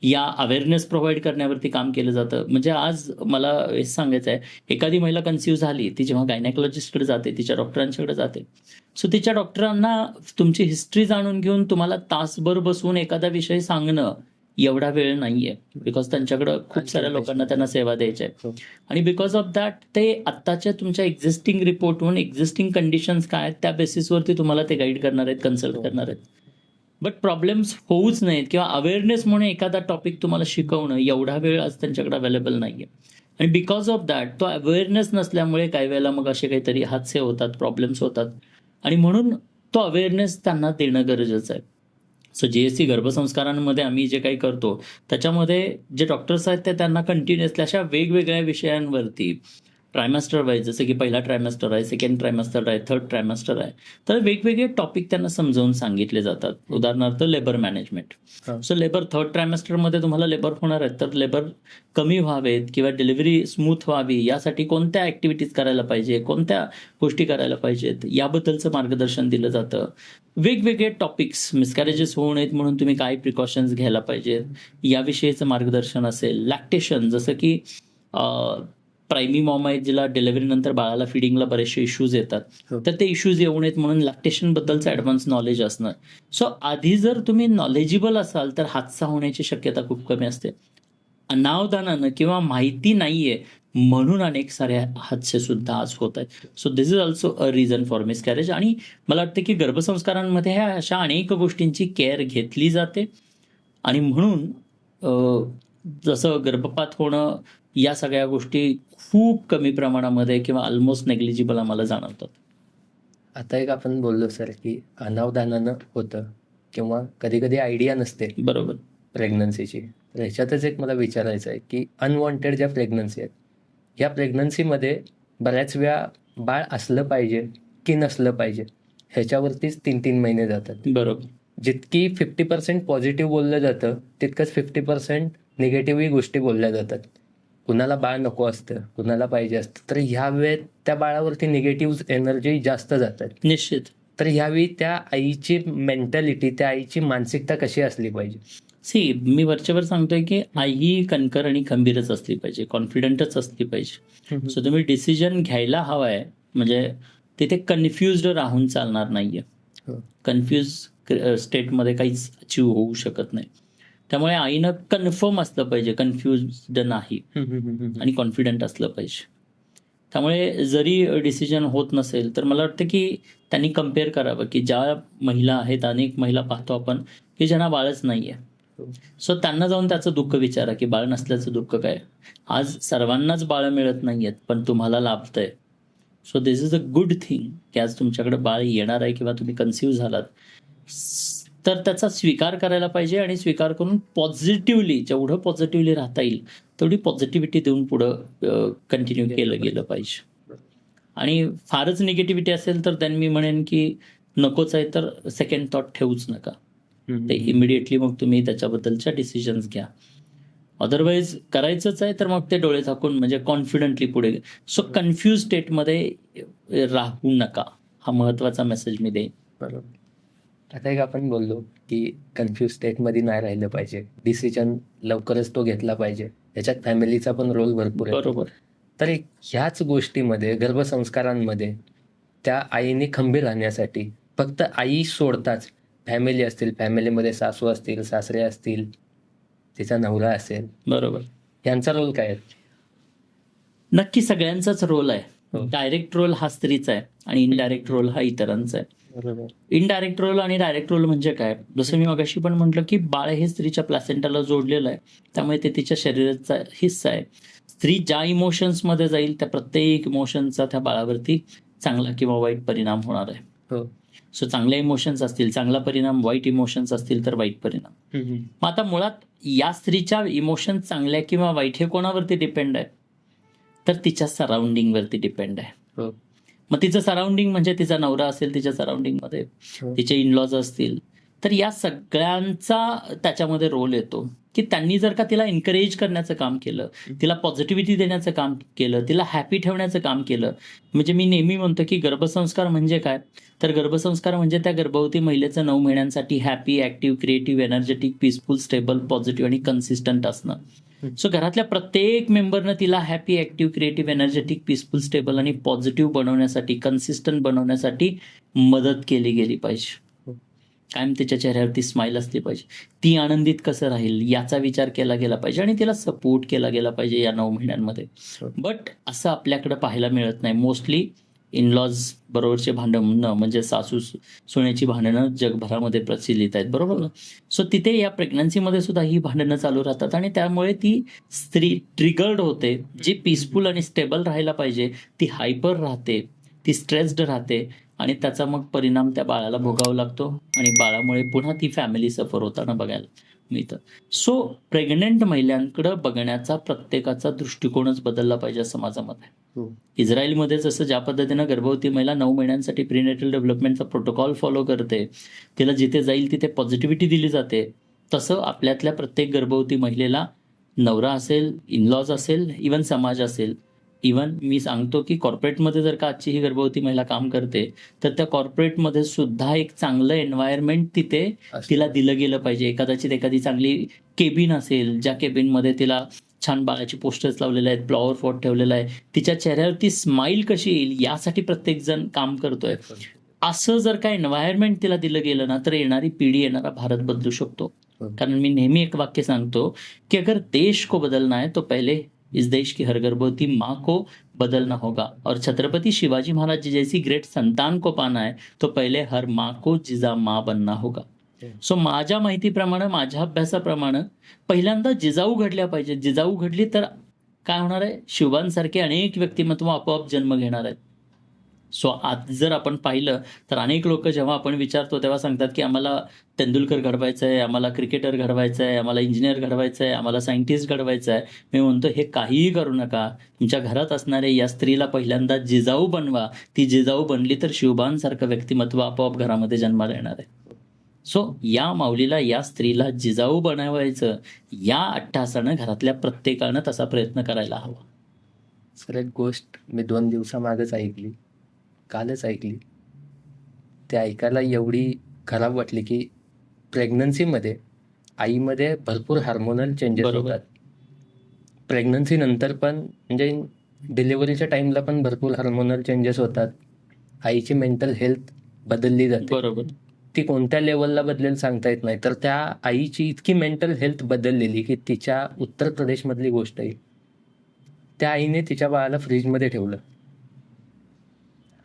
या अवेअरनेस प्रोव्हाइड करण्यावरती काम केलं जातं. म्हणजे आज मला हेच सांगायचं आहे, एखादी महिला कन्सिव्ह झाली, ती जेव्हा गायनेकॉलॉजिस्टकडे जाते, तिच्या डॉक्टरांच्याकडे जाते, सो तिच्या डॉक्टरांना तुमची हिस्ट्री जाणून घेऊन तुम्हाला तासभर बसून एखादा विषय सांगणं एवढा वेळ नाहीये, बिकॉज त्यांच्याकडं खूप साऱ्या लोकांना त्यांना सेवा द्यायच्या आहेत. आणि बिकॉज ऑफ दॅट ते आत्ताच्या तुमच्या एक्झिस्टिंग रिपोर्टहून एक्झिस्टिंग कंडिशन्स काय आहेत त्या बेसिसवरती तुम्हाला ते गाईड करणार आहेत, कन्सल्ट करणार आहेत. बट प्रॉब्लेम्स होऊच नाहीत किंवा अवेअरनेस म्हणून एखादा टॉपिक तुम्हाला शिकवणं एवढा वेळ आज त्यांच्याकडे अवेलेबल नाहीये. आणि बिकॉज ऑफ दॅट तो अवेअरनेस नसल्यामुळे काही वेळेला मग असे काहीतरी हादसे होतात, प्रॉब्लेम्स होतात, आणि म्हणून तो अवेअरनेस त्यांना देणं गरजेचं आहे. सो GSC गर्भसंस्कारांमध्ये आम्ही जे काही करतो त्याच्यामध्ये जे डॉक्टर्स आहेत ते त्यांना कंटिन्युअसली अशा वेगवेगळ्या विषयांवरती ट्रायमेस्टर वाईज, जसं की पहिला ट्रायमेस्टर आहे, सेकंड ट्रायमेस्टर आहे, थर्ड ट्रायमेस्टर आहे, तर वेगवेगळे टॉपिक त्यांना समजावून सांगितले जातात. उदाहरणार्थ labour management. So labour third ट्रायमेस्टरमध्ये तुम्हाला लेबर होणार आहेत, तर लेबर कमी व्हावेत किंवा डिलिव्हरी स्मूथ व्हावी यासाठी कोणत्या ॲक्टिव्हिटीज करायला पाहिजे, कोणत्या गोष्टी करायला पाहिजेत याबद्दलचं मार्गदर्शन दिलं जातं. वेगवेगळे टॉपिक्स, मिसकॅरेजेस होऊ नयेत म्हणून तुम्ही काय प्रिकॉशन्स घ्यायला पाहिजेत याविषयीचं मार्गदर्शन असेल. लॅक्टेशन, जसं की प्रायमी मॉम आहे जिला डिलिव्हरी नंतर बाळाला फिडिंगला बरेचसे इश्यूज येतात, हो. तर ते इश्यूज येऊ नयेत म्हणून लॅक्टेशन बद्दलचं ॲडव्हान्स नॉलेज असणं. सो आधी जर तुम्ही नॉलेजेबल असाल तर हादसा होण्याची शक्यता खूप कमी असते. अनावधानानं किंवा माहिती नाहीये म्हणून अनेक सारे हादसे सुद्धा आज होत आहेत. So this is also a reason for miscarriage. आणि मला वाटतं की गर्भसंस्कारांमध्ये ह्या अशा अनेक गोष्टींची केअर घेतली जाते आणि म्हणून जसं गर्भपात होणं या सगळ्या गोष्टी खूप कमी प्रमाणामध्ये किंवा ऑलमोस्ट नेग्लिजिबल आम्हाला जाणवतात. आता एक आपण बोललो सर की अनावधानानं होतं किंवा कधी कधी आयडिया नसते बरोबर. प्रेग्नन्सीची. तर ह्याच्यातच एक मला विचारायचं आहे की अनवॉन्टेड ज्या प्रेग्नन्सी आहेत, ह्या प्रेग्नन्सीमध्ये बऱ्याच वेळा बाळ असलं पाहिजे की नसलं पाहिजे ह्याच्यावरतीच 3-3 महिने जातात. बरोबर. जितकी 50% पॉझिटिव्ह बोललं जातं तितकंच 50% निगेटिव्हही गोष्टी बोलल्या जातात. कुणाला बाळ नको असतं, कुणाला पाहिजे असतं. तर ह्या वेळेत त्या बाळावरती निगेटिव्ह एनर्जी जास्त जातात. निश्चित. तर ह्यावेळी त्या आईची मेंटॅलिटी, त्या आईची मानसिकता कशी असली पाहिजे? मी वरच्यावर सांगतोय की आई ही कणकर आणि खंबीरच असली पाहिजे, कॉन्फिडंटच असली पाहिजे. सो तुम्ही डिसिजन घ्यायला हवाय, म्हणजे तिथे कन्फ्युज्ड राहून चालणार नाहीये. हो. कन्फ्यूज स्टेटमध्ये काहीच अचीव होऊ शकत नाही. त्यामुळे आईनं कन्फर्म असलं पाहिजे, कन्फ्युज्ड नाही, आणि कॉन्फिडंट असलं पाहिजे. त्यामुळे जरी डिसिजन होत नसेल तर मला वाटतं की त्यांनी कम्पेअर करावं की ज्या महिला आहेत, अनेक महिला पाहतो आपण की ज्यांना बाळच नाही आहे. सो त्यांना जाऊन त्याचं दुःख विचारा की बाळ नसल्याचं दुःख काय. आज सर्वांनाच बाळ मिळत नाही आहेत पण तुम्हाला लाभतंय. So this is a good thing की आज तुमच्याकडे बाळ येणार आहे किंवा तुम्ही कन्सिव्ह झालात, तर त्याचा स्वीकार करायला पाहिजे आणि स्वीकार करून पॉझिटिव्हली, जेवढं पॉझिटिव्हली राहता येईल तेवढी पॉझिटिव्हिटी देऊन पुढं कंटिन्यू केलं गेलं पाहिजे. आणि फारच निगेटिव्हिटी असेल तर त्यांनी मी म्हणेन की नकोच आहे तर सेकंड थॉट ठेवूच नका. ते इमिडिएटली मग तुम्ही त्याच्याबद्दलच्या डिसिजन्स घ्या. अदरवाईज करायचंच आहे तर मग ते डोळे झाकून म्हणजे कॉन्फिडंटली पुढे. सो कन्फ्यूज स्टेटमध्ये राहू नका, हा महत्त्वाचा मेसेज मी देईन. बरोबर. आता एक आपण बोललो की कन्फ्यूज स्टेटमध्ये नाही राहिलं पाहिजे, डिसिजन लवकरच तो घेतला पाहिजे. याच्यात फॅमिलीचा पण रोल भरपूर आहे. बरोबर. तर ह्याच गोष्टीमध्ये, गर्भसंस्कारांमध्ये त्या आईने खंबीर राहण्यासाठी फक्त आई सोडताच फॅमिली असतील, फॅमिलीमध्ये सासू असतील, सासरे असतील, तिचा नवरा असेल, बरोबर. यांचा रोल काय आहे? नक्की सगळ्यांचाच रोल आहे. हो. डायरेक्ट रोल हा स्त्रीचा आहे आणि इनडायरेक्ट रोल हा इतरांचा आहे. बरोबर. इनडायरेक्ट रोल आणि डायरेक्ट रोल म्हणजे काय, जसं मी मगाशी पण म्हटलं की बाळ हे स्त्रीच्या प्लॅसेंटाला जोडलेलं आहे, त्यामुळे ते तिच्या शरीराचा हिस्सा आहे. स्त्री ज्या इमोशन्समध्ये जाईल त्या प्रत्येक इमोशनचा त्या बाळावरती चांगला किंवा वाईट परिणाम होणार आहे. हो. सो चांगले इमोशन्स असतील चांगला परिणाम, वाईट इमोशन्स असतील तर वाईट परिणाम. मग आता मुळात या स्त्रीच्या इमोशन्स चांगल्या किंवा वाईट हे कोणावरती डिपेंड आहे, तर तिच्या सराउंडिंगवरती डिपेंड आहे. हो. मग तिचं सराउंडिंग म्हणजे तिचा नवरा असेल, तिच्या सराउंडिंगमध्ये हो. तिचे इनलॉज असतील, तर या सगळ्यांचा त्याच्यामध्ये रोल येतो की त्यांनी जर का तिला एनकरेज करण्याचं काम केलं, तिला पॉझिटिव्हिटी देण्याचं काम केलं, तिला हॅपी ठेवण्याचं काम केलं. म्हणजे मी नेहमी म्हणतो की गर्भसंस्कार म्हणजे काय, तर गर्भसंस्कार म्हणजे त्या गर्भवती महिलेचं 9 महिन्यांसाठी happy, active, creative, energetic, peaceful, stable, positive आणि कन्सिस्टंट असणं. सो घरातल्या प्रत्येक मेंबरनं तिला happy, active, creative, energetic, peaceful, stable आणि पॉझिटिव्ह बनवण्यासाठी, कन्सिस्टंट बनवण्यासाठी मदत केली गेली पाहिजे. कायम तिच्या चेहऱ्यावरती स्माईल असली पाहिजे. ती आनंदित कसं राहील याचा विचार केला गेला पाहिजे आणि तिला सपोर्ट केला गेला पाहिजे या 9 महिन्यांमध्ये. बट असं आपल्याकडे पाहायला मिळत नाही. मोस्टली इनलॉज बरोबरचे भांडणं म्हणजे सासू सुनेची भांडणं जगभरामध्ये प्रचलित आहेत, बरोबर ना. सो तिथे या प्रेग्नन्सीमध्ये सुद्धा ही भांडणं चालू राहतात आणि त्यामुळे ती स्त्री ट्रिगर्ड होते. जी पीसफुल आणि स्टेबल राहायला पाहिजे ती हायपर राहते, ती स्ट्रेस्ड राहते आणि त्याचा मग परिणाम त्या बाळाला भोगावा लागतो आणि बाळामुळे पुन्हा ती फॅमिली सफर होताना बघायला मिळतं. सो प्रेग्नंट महिलांकडे बघण्याचा प्रत्येकाचा दृष्टिकोनच बदलला पाहिजे असं माझं मत आहे. इस्रायलमध्ये जसं ज्या पद्धतीनं गर्भवती महिला 9 महिन्यांसाठी प्रीनेटल डेव्हलपमेंटचा प्रोटोकॉल फॉलो करते, तिला जिथे जाईल तिथे पॉझिटिव्हिटी दिली जाते, तसं आपल्यातल्या प्रत्येक गर्भवती महिलेला नवरा असेल, इनलॉज असेल, इवन समाज असेल, इवन मी सांगतो की कॉर्पोरेटमध्ये जर का आजची ही गर्भवती महिला काम करते तर त्या कॉर्पोरेटमध्ये सुद्धा एक चांगलं एन्व्हायरमेंट तिथे तिला दिलं गेलं पाहिजे. कदाचित एखादी चांगली केबिन असेल ज्या केबिनमध्ये तिला छान बाळाची पोस्टर्स लावलेले आहेत, फ्लॉवर पॉट ठेवलेला आहे, तिच्या चेहऱ्यावरती स्माईल कशी येईल यासाठी प्रत्येक जण काम करतोय. असं जर का एन्व्हायरमेंट तिला दिलं गेलं ना, तर येणारी पिढी, येणारा भारत बदलू शकतो. कारण मी नेहमी एक वाक्य सांगतो की अगर देश को बदलना है तो पहले इस देश की हर गर्भवती माँ को बदलना होगा, और छत्रपति शिवाजी महाराज जी जैसी ग्रेट संतान को पाना है तो पहले हर माँ को जिजा माँ बनना होगा. सो माझ्या माहितीप्रमाणे, माझ्या अभ्यासाप्रमाणे पहिल्यांदा जिजाऊ घडल्या पाहिजे. जिजाऊ घडली तर काय होणार आहे, शिवबांसारखे अनेक व्यक्तिमत्व आपोआप जन्म घेणार आहेत. सो आज जर आपण पाहिलं तर अनेक लोक जेव्हा आपण विचारतो तेव्हा सांगतात की आम्हाला तेंडुलकर घडवायचं आहे, आम्हाला क्रिकेटर घडवायचं आहे, आम्हाला इंजिनियर घडवायचं आहे, आम्हाला सायंटिस्ट घडवायचं आहे. मी म्हणतो हे काहीही करू नका. तुमच्या घरात असणाऱ्या या स्त्रीला पहिल्यांदा जिजाऊ बनवा. ती जिजाऊ बनली तर शिवबांसारखं व्यक्तिमत्व आपोआप घरामध्ये जन्माला येणार आहे. सो या माऊलीला, या स्त्रीला जिजाऊ बनवायचं, या अट्टासानं घरातल्या प्रत्येकानं तसा प्रयत्न करायला हवा. सर, एक गोष्ट मी 2 दिवसामागच ऐकली, कालच ऐकली. ते ऐकायला एवढी खराब वाटली की प्रेग्नन्सीमध्ये आईमध्ये भरपूर हार्मोनल चेंजेस बरोबर. होतात. प्रेग्नन्सी नंतर पण, म्हणजे डिलिव्हरीच्या टाईमला पण भरपूर हार्मोनल चेंजेस होतात. आईची मेंटल हेल्थ बदलली जाते. बरोबर. ती कोणत्या लेवलला बदलेल सांगता येत नाही. तर त्या आईची इतकी मेंटल हेल्थ बदललेली की तिच्या उत्तर प्रदेशमधली गोष्ट आहे, त्या आईने तिच्या बाळाला फ्रीजमध्ये ठेवलं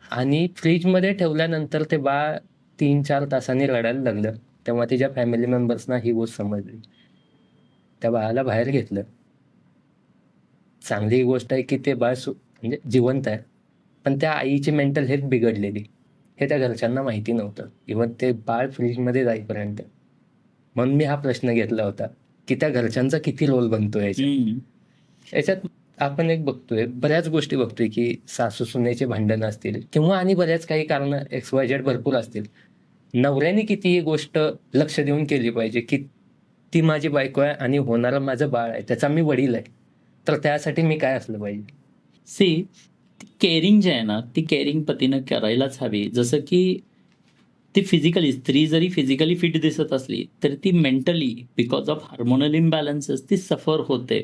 आणि फ्रीजमध्ये ठेवल्यानंतर ते बाळ 3-4 तासांनी रडायला लागलं. तेव्हा तिच्या फॅमिली मेंबर्सना ही गोष्ट समजली. त्या बाळाला बाहेर घेतलं. चांगली गोष्ट आहे की ते बाळ म्हणजे जिवंत आहे, पण त्या आईची मेंटल हेल्थ बिघडलेली हे त्या घरच्यांना माहिती नव्हतं, इव्हन ते बाळ फ्रीजमध्ये जाईपर्यंत. म्हणून मी हा प्रश्न घेतला होता की त्या घरच्यांचा किती रोल बनतोय याच्यात. आपण एक बघतोय, बऱ्याच गोष्टी बघतोय की सासू सुनेचे भांडणं असतील किंवा आणि बऱ्याच काही कारणं XYZ भरपूर असतील. नवऱ्याने किती ही गोष्ट लक्ष देऊन केली पाहिजे की ती माझी बायको आहे आणि होणारं माझं बाळ आहे, त्याचा मी वडील आहे, तर त्यासाठी मी काय असलं पाहिजे. सी, केअरिंग जे आहे ना, ती केअरिंग पतीनं करायलाच हवी. जसं की ती फिजिकली, स्त्री जरी फिजिकली फिट दिसत असली तरी ती मेंटली बिकॉज ऑफ हार्मोनल इम्बॅलन्सेस ती सफर होते.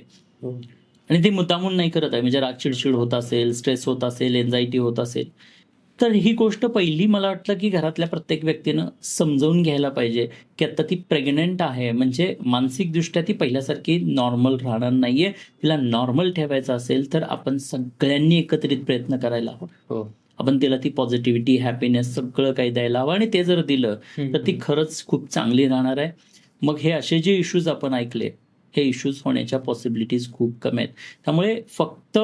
आणि ते मुद्दामून नाही करत आहे. म्हणजे राग, चिडचिड होत असेल, स्ट्रेस होत असेल, एन्झायटी होत असेल, तर ही गोष्ट पहिली मला वाटलं की घरातल्या प्रत्येक व्यक्तीनं समजावून घ्यायला पाहिजे की आता ती प्रेग्नंट आहे, म्हणजे मानसिकदृष्ट्या ती पहिल्यासारखी नॉर्मल राहणार नाहीये. तिला नॉर्मल ठेवायचं असेल तर आपण सगळ्यांनी एकत्रित प्रयत्न करायला हवा. आपण तिला ती पॉझिटिव्हिटी, हॅपीनेस सगळं काही द्यायला हवं. आणि ते जर दिलं तर ती खरंच खूप चांगली राहणार आहे. मग हे असे जे इश्यूज आपण ऐकले, हे इश्यूज होण्याच्या पॉसिबिलिटीज खूप कमी आहेत. त्यामुळे फक्त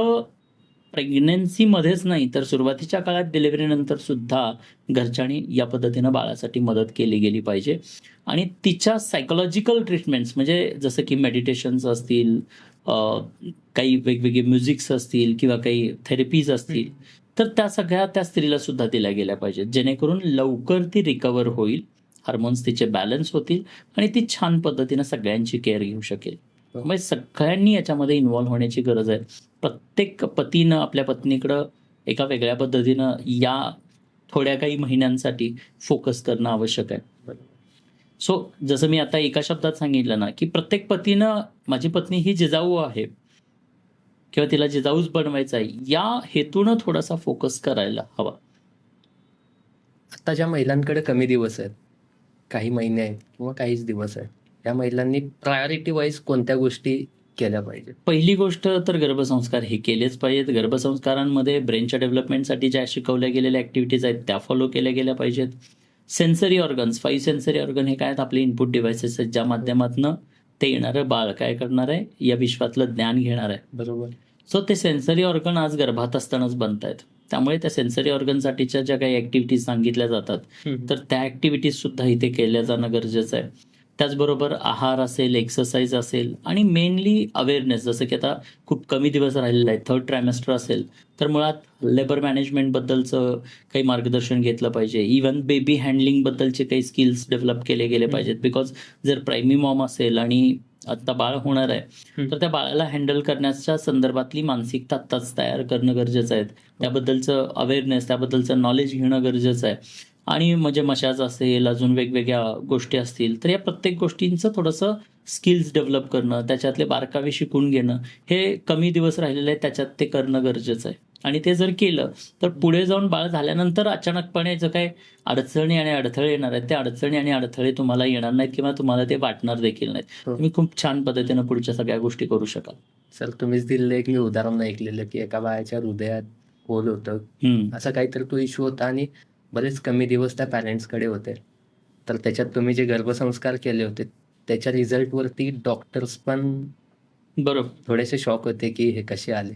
प्रेग्नन्सीमध्येच नाही तर सुरुवातीच्या काळात, डिलिव्हरीनंतर सुद्धा घरच्यांनी या पद्धतीनं बाळासाठी मदत केली गेली पाहिजे. आणि तिच्या सायकोलॉजिकल ट्रीटमेंट्स, म्हणजे जसं की मेडिटेशन्स असतील, काही वेगवेगळे म्युझिक्स असतील किंवा काही थेरपीज असतील, तर त्या सगळ्या त्या स्त्रीला सुद्धा दिल्या गेल्या पाहिजेत, जेणेकरून लवकर ती रिकवर होईल, हार्मोन्स तिचे बॅलन्स होतील आणि ती छान पद्धतीनं सगळ्यांची केअर घेऊ शकेल. म्हणजे सगळ्यांनी याच्यामध्ये इन्व्हॉल्व्ह होण्याची गरज आहे. प्रत्येक पतीनं आपल्या पत्नीकडं एका वेगळ्या पद्धतीनं या थोड्या काही महिन्यांसाठी फोकस करणं आवश्यक आहे. सो जसं मी आता एका शब्दात सांगितलं ना की प्रत्येक पतीनं माझी पत्नी ही जिजाऊ आहे किंवा तिला जिजाऊच बनवायचं आहे, या हेतूनं थोडासा फोकस करायला हवा. आता ज्या महिलांकडे कमी दिवस आहेत, काही महिने आहेत किंवा काहीच दिवस आहेत, या महिलांनी प्रायोरिटी वाईज कोणत्या गोष्टी केल्या पाहिजे? पहिली गोष्ट तर गर्भसंस्कार हे केलेच पाहिजेत. गर्भसंस्कारांमध्ये ब्रेनच्या डेव्हलपमेंटसाठी ज्या शिकवल्या गेलेल्या ॲक्टिव्हिटीज आहेत त्या फॉलो केल्या गेल्या पाहिजेत. सेन्सरी ऑर्गन्स, 5 सेन्सरी ऑर्गन हे काय आहेत, आपले इनपुट डिव्हायसेस आहेत, ज्या माध्यमातून ते येणारं बाळ काय करणार आहे, या विश्वातलं ज्ञान घेणार आहे. बरोबर. सो ते सेन्सरी ऑर्गन आज गर्भात असतानाच बनत आहेत. त्यामुळे त्या सेन्सरी ऑर्गनसाठीच्या ज्या काही ॲक्टिव्हिटीज सांगितल्या जातात तर त्या ॲक्टिव्हिटीज सुद्धा इथे केल्या जाणं गरजेचं आहे. त्याचबरोबर आहार असेल, एक्सरसाइज असेल आणि मेनली अवेअरनेस. जसं की आता खूप कमी दिवस राहिलेला आहे, 3rd ट्रायमेस्टर असेल तर मुळात लेबर मॅनेजमेंटबद्दलचं काही मार्गदर्शन घेतलं पाहिजे. इव्हन बेबी हँडलिंगबद्दलचे काही स्किल्स डेव्हलप केले गेले पाहिजेत. बिकॉज जर प्रायमी मॉम असेल आणि आता बाळ होणार आहे तर त्या बाळाला हँडल करण्याच्या संदर्भातली मानसिकता आत्ताच तयार करणं गरजेचं आहे. त्याबद्दलचं अवेअरनेस, त्याबद्दलचं नॉलेज घेणं गरजेचं आहे. आणि म्हणजे मशाज असेल, अजून वेगवेगळ्या गोष्टी असतील, तर या प्रत्येक गोष्टींचं थोडंसं स्किल्स डेव्हलप करणं, त्याच्यातले बारकावे शिकून घेणं, हे कमी दिवस राहिलेले आहेत त्याच्यात ते करणं गरजेचं आहे. आणि ते जर केलं तर पुढे जाऊन बाळ झाल्यानंतर अचानकपणे जे काही अडचणी आणि अडथळे येणार आहेत, त्या अडचणी आणि अडथळे तुम्हाला येणार नाहीत किंवा तुम्हाला ते वाटणार देखील नाहीत. हो. तुम्ही खूप छान पद्धतीनं पुढच्या सगळ्या गोष्टी करू शकाल. सर, तुम्हीच दिलेलं एक मी उदाहरण ऐकलेलं की एका बाळाच्या हृदयात होल होतं, असा काहीतरी तो इश्यू होता आणि बरेच कमी दिवस त्या पॅरेंट्सकडे होते. तर त्याच्यात तुम्ही जे गर्भसंस्कार केले होते त्याच्या रिझल्टवरती डॉक्टर्स पण बरोबर. थोडेसे शॉक होते की हे कसे आले.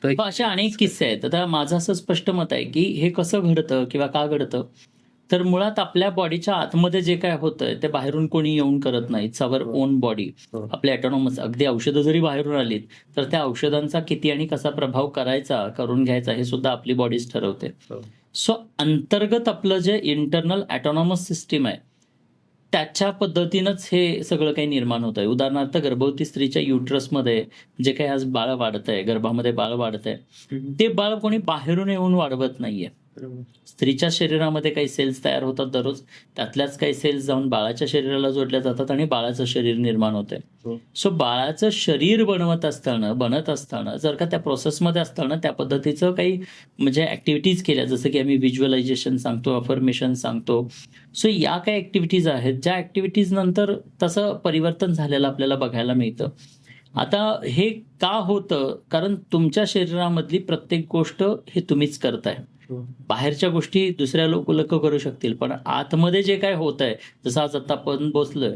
तो एक पण असे अनेक किस्से आहेत. आता माझं असं स्पष्ट मत आहे, की हे कसं घडतं किंवा का घडतं? तर मुळात आपल्या बॉडीच्या आतमध्ये जे काय होतंय ते बाहेरून कोणी येऊन करत नाही. It's our own body. हो. आपले ऑटोनॉमस. अगदी औषधं जरी बाहेरून आलीत, तर त्या औषधांचा किती आणि कसा प्रभाव करायचा, करून घ्यायचा हे सुद्धा आपली बॉडीच ठरवते. हो. सो अंतर्गत आपलं जे इंटरनल ऑटोनॉमस सिस्टीम आहे, त्याच्या पद्धतीनंच हे सगळं काही निर्माण होत आहे. उदाहरणार्थ गर्भवती स्त्रीच्या युटरसमध्ये जे काही आज बाळ वाढतंय, गर्भामध्ये बाळ वाढतंय, ते बाळ कोणी बाहेरून येऊन वाढवत नाहीये. बरोबर. स्त्रीच्या शरीरामध्ये काही सेल्स तयार होतात दररोज, त्यातल्याच काही सेल्स जाऊन बाळाच्या शरीराला जोडल्या जातात आणि बाळाचं शरीर निर्माण होतंय. हो. सो बाळाचं शरीर बनत असताना जर का त्या प्रोसेसमध्ये असताना त्या पद्धतीचं काही म्हणजे ॲक्टिव्हिटीज केल्या, जसं की आम्ही व्हिज्युअलायझेशन सांगतो, अफर्मेशन सांगतो. सो या काही ॲक्टिव्हिटीज आहेत, ज्या ॲक्टिव्हिटीज नंतर तसं परिवर्तन झालेलं आपल्याला बघायला मिळतं. आता हे का होतं? कारण तुमच्या शरीरामधली प्रत्येक गोष्ट हे तुम्हीच करताय. हो. बाहेरच्या गोष्टी दुसऱ्या लोक करू शकतील, पण आतमध्ये जे काय होत आहे, जसं आज आता आपण बसलोय,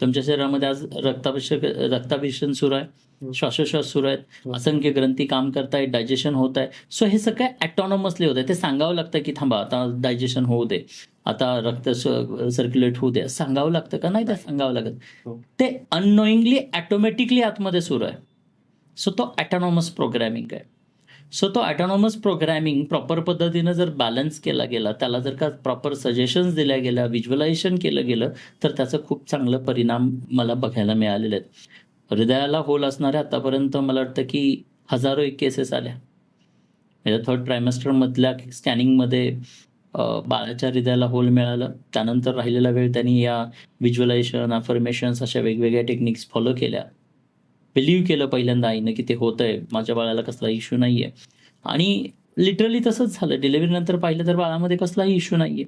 तुमच्या शरीरामध्ये आज रक्ताभिषेक सुरू आहे, श्वासोश्वास सुरू आहेत, हो. असंख्य ग्रंथी काम करतायत, डायजेशन होत आहे. सो हे सगळं ॲटॉनॉमसली होत आहे. ते सांगावं लागतं की थांबा, आता डायजेशन होऊ दे, आता रक्त सर्क्युलेट होऊ दे, सांगावं लागतं का? नाही, ते सांगावं लागत. हो. ते अननोईंगली ऑटोमॅटिकली आतमध्ये सुरू आहे. सो तो ऑटोनॉमस प्रोग्रॅमिंग आहे. सो तो ऑटोनॉमस प्रोग्रॅमिंग प्रॉपर पद्धतीनं जर बॅलन्स केला गेला, त्याला जर का प्रॉपर सजेशन्स दिल्या गेल्या, व्हिज्युअलायझेशन केलं गेलं, तर त्याचं खूप चांगलं परिणाम मला बघायला मिळालेले आहेत. हृदयाला होल असणाऱ्या आतापर्यंत मला वाटतं की हजारो एक केसेस आल्या. म्हणजे थर्ड ट्रायमेस्टरमधल्या स्कॅनिंगमध्ये बाळाच्या हृदयाला होल मिळालं. त्यानंतर राहिलेला वेळ त्यांनी या व्हिज्युअलायझेशन, अफर्मेशन्स अशा वेगवेगळ्या टेक्निक्स फॉलो केल्या. बिलीव्ह केलं पहिल्यांदा आईनं की ते होतंय, माझ्या बाळाला कसला इश्यू नाहीये. आणि लिटरली तसंच झालं. डिलिव्हरीनंतर पाहिलं तर बाळामध्ये कसलाही इश्यू नाहीये.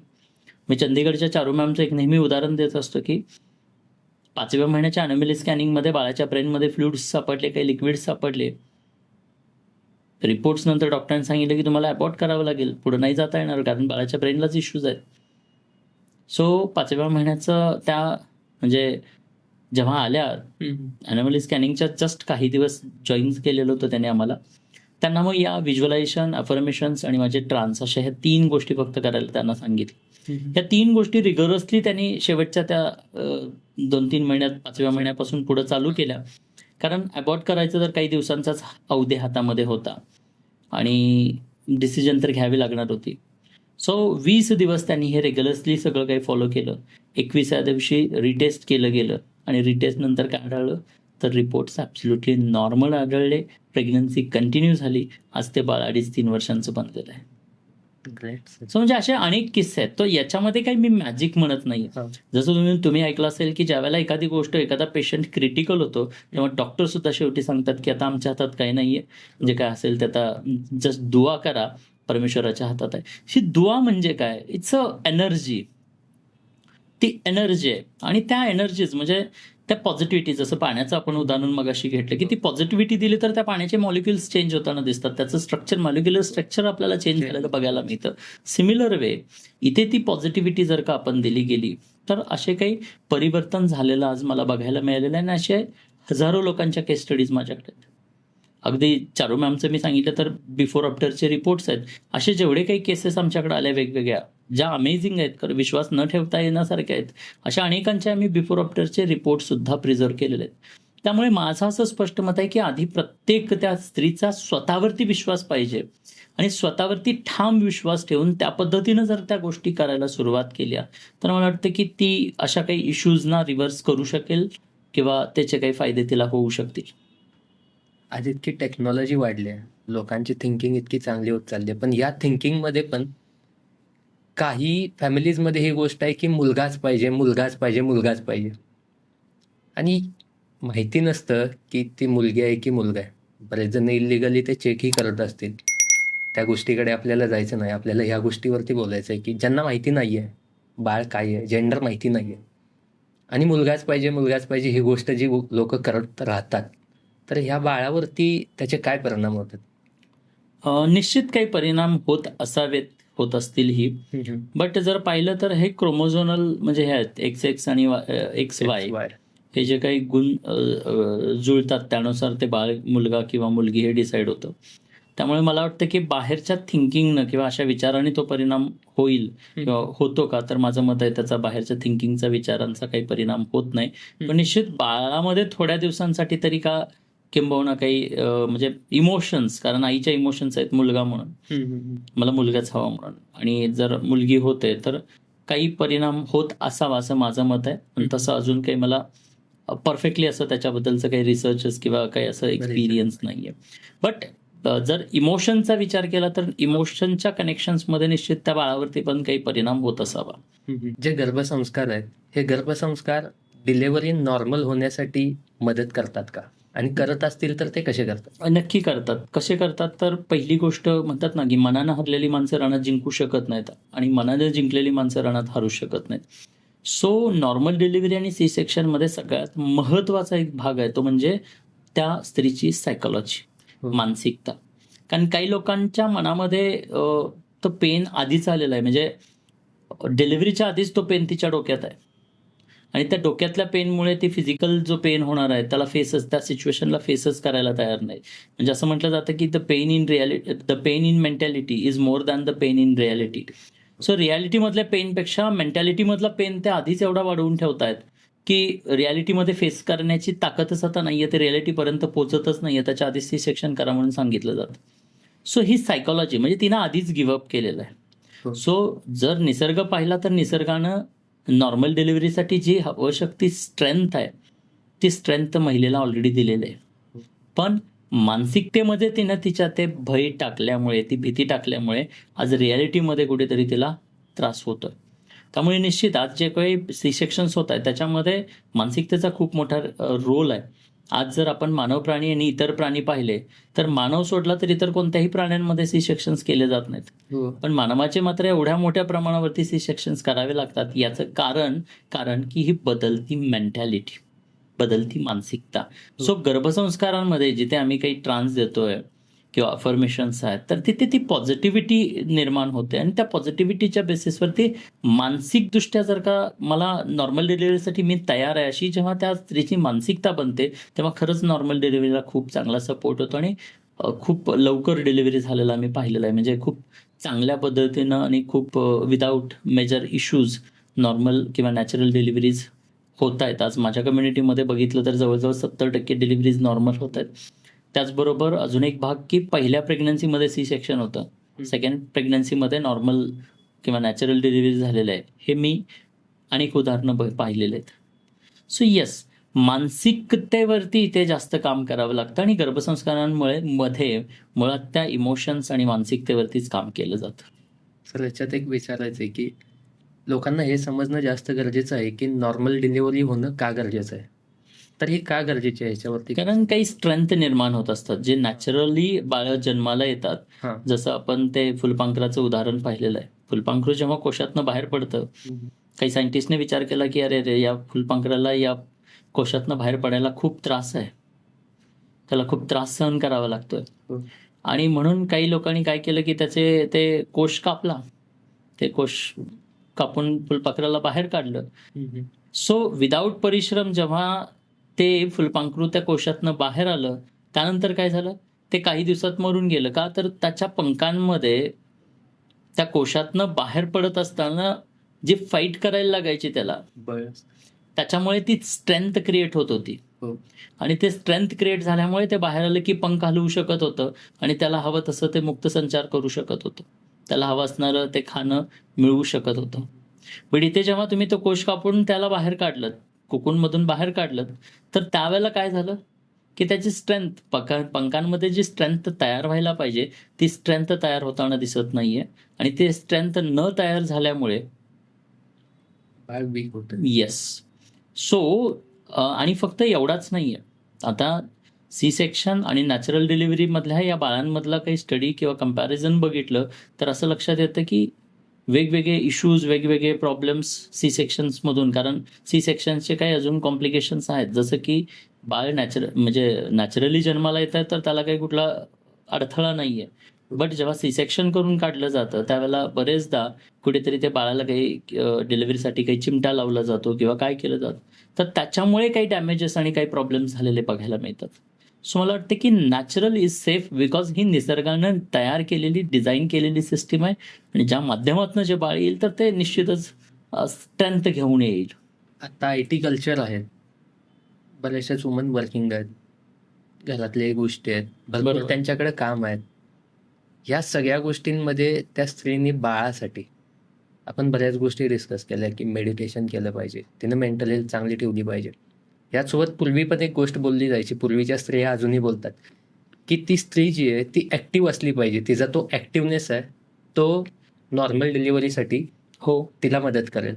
मी चंदीगडच्या चारू मॅमचं एक नेहमी उदाहरण देत असतो की 5व्या महिन्याच्या अनोमली स्कॅनिंगमध्ये बाळाच्या ब्रेनमध्ये फ्लुइड्स सापडले, काही लिक्विड्स सापडले. रिपोर्ट्स नंतर डॉक्टरांनी सांगितलं की तुम्हाला अबॉर्ट करावं लागेल, पुढे नाही जाता येणार, कारण बाळाच्या ब्रेनलाच इश्यूज आहेत. सो 5व्या महिन्याचं त्या म्हणजे जेव्हा आल्या ॲनोमली स्कॅनिंगच्या जस्ट काही दिवस जॉईन केलेलं होतं त्याने आम्हाला. त्यांना मग या व्हिज्युअलायझेशन, अफर्मेशन्स आणि माझे ट्रान्स अशा ह्या 3 गोष्टी फक्त करायला त्यांना सांगितलं. ह्या 3 गोष्टी रिगरसली त्यांनी शेवटच्या त्या 2-3 महिन्यात 5व्या महिन्यापासून पुढे चालू केल्या. कारण अबॉर्ट करायचं तर काही दिवसांचाच अवधी हातामध्ये होता आणि डिसिजन तर घ्यावी लागणार होती. सो 20 दिवस त्यांनी हे रेग्युलरली सगळं काही फॉलो केलं. 21व्या दिवशी रिटेस्ट केलं गेलं आणि रिटेस्ट नंतर काय आढळलं, तर रिपोर्ट्स ॲब्सोल्युटली नॉर्मल आढळले. प्रेग्नन्सी कंटिन्यू झाली. आज ते बाळ 2.5-3 वर्षांचं बनलेलं आहे. ग्रेट. सो म्हणजे असे अनेक किस्से आहेत. तर याच्यामध्ये काही मी मॅजिक म्हणत नाही. जसं तुम्ही ऐकलं असेल की ज्यावेळेला एखादी गोष्ट, एखादा पेशंट क्रिटिकल होतो, तेव्हा डॉक्टर सुद्धा शेवटी सांगतात की आता आमच्या हातात काही नाहीये, जे काय असेल ते आता जस्ट दुआ करा, परमेश्वराच्या हातात आहे. ही दुआ म्हणजे काय? It's a energy. ती एनर्जी आहे आणि त्या एनर्जीज म्हणजे त्या पॉझिटिव्हिटी, जसं पाण्याचं आपण उदाहरण मगाशी घेतलं की ती पॉझिटिव्हिटी दिली तर त्या पाण्याचे मॉलिक्युल्स चेंज होताना दिसतात. त्याचं स्ट्रक्चर, मॉलिक्युलर स्ट्रक्चर आपल्याला चेंज झालेलं बघायला मिळतं. सिमिलर वे इथे ती पॉझिटिव्हिटी जर का आपण दिली गेली तर असे काही परिवर्तन झालेलं आज मला बघायला मिळालेलं आहे आणि असे हजारो लोकांच्या केस स्टडीज माझ्याकडे आहेत. अगदी चारू मॅमचं मी सांगितलं तर बिफोर आफ्टरचे रिपोर्ट्स आहेत. असे जेवढे काही केसेस आमच्याकडे आल्या वेगवेगळ्या, ज्या अमेझिंग आहेत, कारण विश्वास न ठेवता येण्यासारख्या आहेत, अशा अनेकांचे आम्ही बिफोर आफ्टरचे रिपोर्टसुद्धा प्रिझर्व्ह केलेले आहेत. त्यामुळे माझं असं स्पष्ट मत आहे की आधी प्रत्येक त्या स्त्रीचा स्वतःवरती विश्वास पाहिजे आणि स्वतःवरती ठाम विश्वास ठेवून त्या पद्धतीनं जर त्या गोष्टी करायला सुरुवात केल्या तर मला वाटतं की ती अशा काही इश्यूजना रिव्हर्स करू शकेल किंवा त्याचे काही फायदे तिला होऊ शकतील. आज इतकी टेक्नॉलॉजी वाढली आहे, लोकांची थिंकिंग इतकी चांगली होत चालली आहे, पण या थिंकिंगमध्ये पण काही फॅमिलीजमध्ये ही गोष्ट आहे की मुलगाच पाहिजे, मुलगाच पाहिजे, मुलगाच पाहिजे. आणि माहिती नसतं की ती मुलगी आहे की मुलगा आहे. बरेच जण इलिगली ते चेकही करत असतील. त्या गोष्टीकडे आपल्याला जायचं नाही. आपल्याला ह्या गोष्टीवरती बोलायचं आहे की ज्यांना माहिती नाही आहे, बाळ काय आहे, जेंडर माहिती नाही आहे आणि मुलगाच पाहिजे, मुलगाच पाहिजे ही गोष्ट जी लोकं करत राहतात, तर ह्या बाळावरती त्याचे काय परिणाम होतात? निश्चित काही परिणाम होत असावेत, होत असतीलही. बट जर पाहिलं तर हे क्रोमोझोनल म्हणजे हे आहेत XX आणि XY XY. हे जे काही गुण जुळतात त्यानुसार ते बाळ मुलगा किंवा मुलगी हे डिसाईड होतं. त्यामुळे मला वाटतं की बाहेरच्या थिंकिंगनं किंवा अशा विचाराने तो परिणाम होईल किंवा होतो का, तर माझं मत आहे त्याचा बाहेरच्या थिंकिंगचा विचारांचा काही परिणाम होत नाही. पण निश्चित बाळामध्ये थोड्या दिवसांसाठी तरी का किंबहुना काही म्हणजे इमोशन्स, कारण आईच्या इमोशन्स आहेत मुलगा म्हणून, मला मुलगाच हवा म्हणून, आणि जर मुलगी होते तर काही परिणाम होत असावा असं माझं मत आहे. पण तसं अजून काही मला परफेक्टली असं त्याच्याबद्दलचं काही रिसर्चेस किंवा काही असं एक्सपिरियन्स नाहीये. बट जर इमोशनचा विचार केला तर इमोशनच्या कनेक्शन्समध्ये निश्चित त्या बाळावरती पण काही परिणाम होत असावा. जे गर्भसंस्कार आहेत, हे गर्भसंस्कार डिलिव्हरी नॉर्मल होण्यासाठी मदत करतात का? आणि करत असतील तर ते कसे करतात? नक्की करतात. कसे करतात तर पहिली गोष्ट म्हणतात ना की मनानं हरलेली माणसं रणात जिंकू शकत नाहीत आणि मनानं जिंकलेली माणसं रणात हरू शकत नाहीत. सो नॉर्मल डिलिव्हरी आणि सी सेक्शनमध्ये सगळ्यात महत्त्वाचा एक भाग आहे तो म्हणजे त्या स्त्रीची सायकोलॉजी, मानसिकता. कारण काही लोकांच्या मनामध्ये तो पेन आधीच आलेला आहे, म्हणजे डिलिव्हरीच्या आधीच तो पेन तिच्या डोक्यात आहे आणि त्या डोक्यातल्या पेनमुळे ती फिजिकल जो पेन होणार आहे त्याला त्या सिच्युएशनला फेसच करायला तयार नाही. म्हणजे असं म्हटलं जातं की the pain in mentality is more than the pain in reality. So रियालिटीमधल्या पेनपेक्षा मेंटॅलिटीमधला पेन ते आधीच एवढा वाढवून ठेवतायत की रियालिटीमध्ये फेस करण्याची ताकदच आता नाहीये, ते रियालिटीपर्यंत पोहोचतच नाहीये, त्याच्या आधीच सी सेक्शन करा म्हणून सांगितलं जातं. सो ही सायकोलॉजी म्हणजे तिनं आधीच गिव्हअप केलेलं आहे. सो जर निसर्ग पाहिला तर निसर्गानं नॉर्मल डिलिव्हरीसाठी जी आवश्यक ती स्ट्रेंथ आहे ती स्ट्रेंथ महिलेला ऑलरेडी दिलेली आहे. पण मानसिकतेमध्ये तिनं तिच्या ते भय टाकल्यामुळे, ती भीती टाकल्यामुळे आज रियालिटीमध्ये कुठेतरी तिला त्रास होतोय. त्यामुळे निश्चित आज जे काही सी सेक्शन्स होत आहेत त्याच्यामध्ये मानसिकतेचा खूप मोठा रोल आहे. आज जर आपण मानव प्राणी आणि इतर प्राणी पाहिले तर मानव सोडला तर इतर कोणत्याही प्राण्यांमध्ये सी सेक्शन्स केले जात नाहीत. पण मानवाचे मात्र एवढ्या मोठ्या प्रमाणावरती सी सेक्शन्स करावे लागतात. याचं कारण की ही बदलती मेंटॅलिटी, बदलती मानसिकता. सो गर्भसंस्कारांमध्ये जिथे आम्ही काही ट्रान्स देतोय किंवा अफर्मेशन्स आहेत तर तिथे ती पॉझिटिव्हिटी निर्माण होते आणि त्या पॉझिटिव्हिटीच्या बेसिसवरती मानसिकदृष्ट्या जर का मला नॉर्मल डिलिव्हरीसाठी मी तयार आहे अशी जेव्हा त्या स्त्रीची मानसिकता बनते तेव्हा खरंच नॉर्मल डिलिव्हरीला खूप चांगला सपोर्ट होतो आणि खूप लवकर डिलिव्हरी झालेला मी पाहिलेला आहे. म्हणजे खूप चांगल्या पद्धतीनं आणि खूप विदाऊट मेजर इश्यूज नॉर्मल किंवा नॅचरल डिलिव्हरीज होत आहेत. आज माझ्या कम्युनिटीमध्ये बघितलं तर जवळजवळ 70% डिलिव्हरीज नॉर्मल होत आहेत. त्याचबरोबर अजून एक भाग की पहिल्या प्रेग्नन्सीमध्ये सी सेक्शन होतं, सेकंड प्रेग्नन्सीमध्ये नॉर्मल किंवा नॅचरल डिलिव्हरी झालेलं आहे. हे मी अनेक उदाहरणं पाहिलेले आहेत. सो येस, मानसिकतेवरती इथे जास्त काम करावं लागतं आणि गर्भसंस्कारांमुळे मुळात त्या इमोशन्स आणि मानसिकतेवरतीच काम केलं जातं. सर याच्यात एक विचारायचं आहे की लोकांना हे समजणं जास्त गरजेचं आहे की नॉर्मल डिलिव्हरी होणं का गरजेचं आहे? तर हे का गरजेचे आहे याच्यावरती? कारण काही स्ट्रेंथ निर्माण होत असतात जे नॅचरली बाळ जन्माला येतात. जसं आपण ते फुलपाखराचं उदाहरण पाहिलेलं आहे. फुलपाखरू जेव्हा कोशातनं बाहेर पडतं, काही सायंटिस्टने विचार केला की अरे या फुलपाखराला या कोशातनं बाहेर पडायला खूप त्रास आहे, त्याला खूप त्रास सहन करावा लागतोय. आणि म्हणून काही लोकांनी काय केलं की त्याचे ते कोश कापला, ते कोश कापून फुलपाखराला बाहेर काढलं. सो विदाऊट परिश्रम जेव्हा ते फुलपाखरू त्या कोशातनं बाहेर आलं त्यानंतर काय झालं, ते काही दिवसात मरून गेलं. का तर त्याच्या पंखांमध्ये त्या कोशातनं बाहेर पडत असताना जी फाईट करायला लागायची त्याला, त्याच्यामुळे ती स्ट्रेंथ क्रिएट होत होती आणि ते स्ट्रेंथ क्रिएट झाल्यामुळे ते बाहेर आलं की पंख हलवू शकत होतं आणि त्याला हवं तसं ते मुक्त संचार करू शकत होतं, त्याला हवं असणारं ते खाणं मिळवू शकत होतं. पण इथे जेव्हा तुम्ही तो कोश कापून त्याला बाहेर काढलं, कोकूनमधून बाहेर काढलं, तर त्यावेळेला काय झालं की त्याची स्ट्रेंथ पंखांमध्ये जी स्ट्रेंथ तयार व्हायला पाहिजे ती स्ट्रेंथ तयार होताना दिसत नाहीये आणि ते स्ट्रेंथ न तयार झाल्यामुळे बाळ वीक होतं. येस. सो आणि फक्त एवढाच नाहीये. आता सी सेक्शन आणि नॅचरल डिलिव्हरीमधल्या या बाळांमधला काही स्टडी किंवा कंपॅरिझन बघितलं तर असं लक्षात येतं की वेगवेगळे इश्यूज, वेगवेगळे प्रॉब्लेम्स सी सेक्शन्समधून, कारण सी सेक्शन्सचे काही अजून कॉम्प्लिकेशन्स आहेत, जसं की बाळ म्हणजे नॅचरली जन्माला येतं तर त्याला काही कुठला अडथळा नाही आहे. बट जेव्हा सी सेक्शन करून काढलं जातं त्यावेळेला बरेचदा कुठेतरी ते बाळाला काही डिलिव्हरीसाठी काही चिमटा लावला जातो किंवा काय केलं जातं, तर त्याच्यामुळे काही डॅमेजेस आणि काही प्रॉब्लेम्स झालेले बघायला मिळतात. सो मला वाटतं की natural is safe because he निसर्गानं तयार केलेली, डिझाईन केलेली सिस्टीम आहे आणि ज्या माध्यमातून जे बाळ येईल तर ते निश्चितच स्ट्रेंथ घेऊन येईल. आता IT कल्चर आहे, बऱ्याचशाच वुमन वर्किंग आहेत, घरातल्या गोष्टी आहेत, भरपूर बरोबर. त्यांच्याकडे काम आहेत. ह्या सगळ्या गोष्टींमध्ये त्या स्त्रीने बाळासाठी आपण बऱ्याच गोष्टी डिस्कस केल्या की मेडिटेशन केलं पाहिजे, तिनं मेंटल हेल्थ चांगली ठेवली पाहिजे. यासोबत पूर्वी पण एक गोष्ट बोलली जायची, पूर्वीच्या स्त्रिया अजूनही बोलतात की ती स्त्री जी आहे ती ॲक्टिव्ह असली पाहिजे. तिचा तो ॲक्टिव्हनेस आहे तो नॉर्मल डिलिव्हरीसाठी हो. तिला मदत करेल.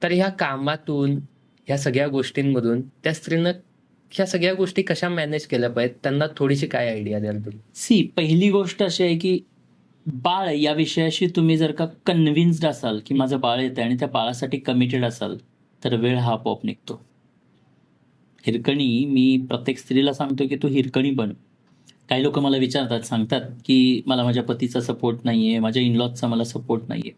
तर ह्या कामातून, ह्या सगळ्या गोष्टींमधून त्या स्त्रीनं ह्या सगळ्या गोष्टी कशा मॅनेज केल्या पाहिजेत, त्यांना थोडीशी काय आयडिया द्याल तुम्ही? पहिली गोष्ट अशी आहे की बाळ या विषयाशी तुम्ही जर का कन्व्हिन्स्ड असाल की माझं बाळ येतं आणि त्या बाळासाठी कमिटेड असाल तर वेळ हा आपोआप निघतो. हिरकणी, मी प्रत्येक स्त्रीला सांगतो की तू हिरकणी बन. काही लोक मला विचारतात, सांगतात की मला माझ्या पतीचा सपोर्ट नाहीये, माझ्या इनलॉजचा मला सपोर्ट नाहीये.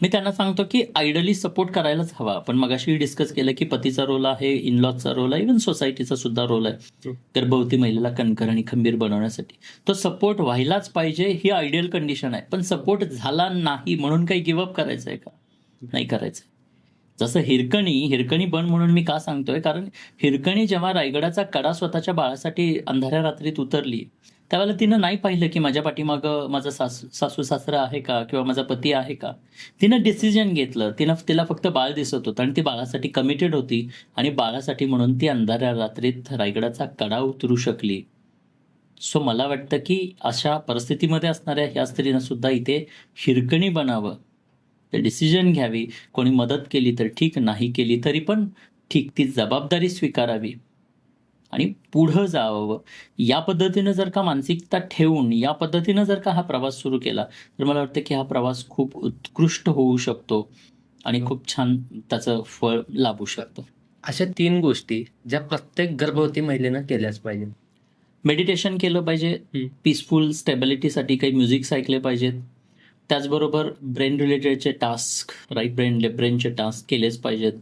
मी त्यांना सांगतो की आयडली सपोर्ट करायलाच हवा. आपण मगाशी डिस्कस केलं की पतीचा रोल आहे, इनलॉजचा रोल आहे, इव्हन सोसायटीचा सुद्धा रोल आहे गर्भवती महिलेला कणखर आणि खंबीर बनवण्यासाठी. तो सपोर्ट व्हायलाच पाहिजे, ही आयडियल कंडिशन आहे. पण सपोर्ट झाला नाही म्हणून काही गिव्हअप करायचं आहे का? नाही करायचं. जसं हिरकणी बन म्हणून मी का सांगतोय, कारण हिरकणी जेव्हा रायगडाचा कडा स्वतःच्या बाळासाठी अंधाऱ्या रात्रीत उतरली त्यावेळेला तिनं नाही पाहिलं की माझ्या पाठीमागं माझा सासू सासरा आहे का किंवा माझा पती आहे का. तिनं डिसिजन घेतलं. तिला फक्त बाळ दिसत होतं आणि ती बाळासाठी कमिटेड होती आणि बाळासाठी म्हणून ती अंधाऱ्या रात्रीत रायगडाचा कडा उतरू शकली. सो मला वाटतं की अशा परिस्थितीमध्ये असणाऱ्या ह्या स्त्रीनं सुद्धा इथे हिरकणी बनावं, ते डिसिजन घ्यावी. कोणी मदत केली तर ठीक, नाही केली तरी पण ठीक, ती जबाबदारी स्वीकारावी आणि पुढं जावं. या पद्धतीनं जर का मानसिकता ठेवून या पद्धतीनं जर का हा प्रवास सुरू केला तर मला वाटतं की हा प्रवास खूप उत्कृष्ट होऊ शकतो आणि खूप छान त्याचं फळ लाभू शकतं. अशा 3 गोष्टी ज्या प्रत्येक गर्भवती महिलेनं केल्याच पाहिजे. मेडिटेशन केलं पाहिजे, पीसफुल स्टेबिलिटीसाठी काही म्युझिक्स ऐकले पाहिजेत, त्याचबरोबर ब्रेन रिलेटेडचे टास्क, राईट ब्रेन, लेफ्ट ब्रेनचे टास्क केलेच पाहिजेत.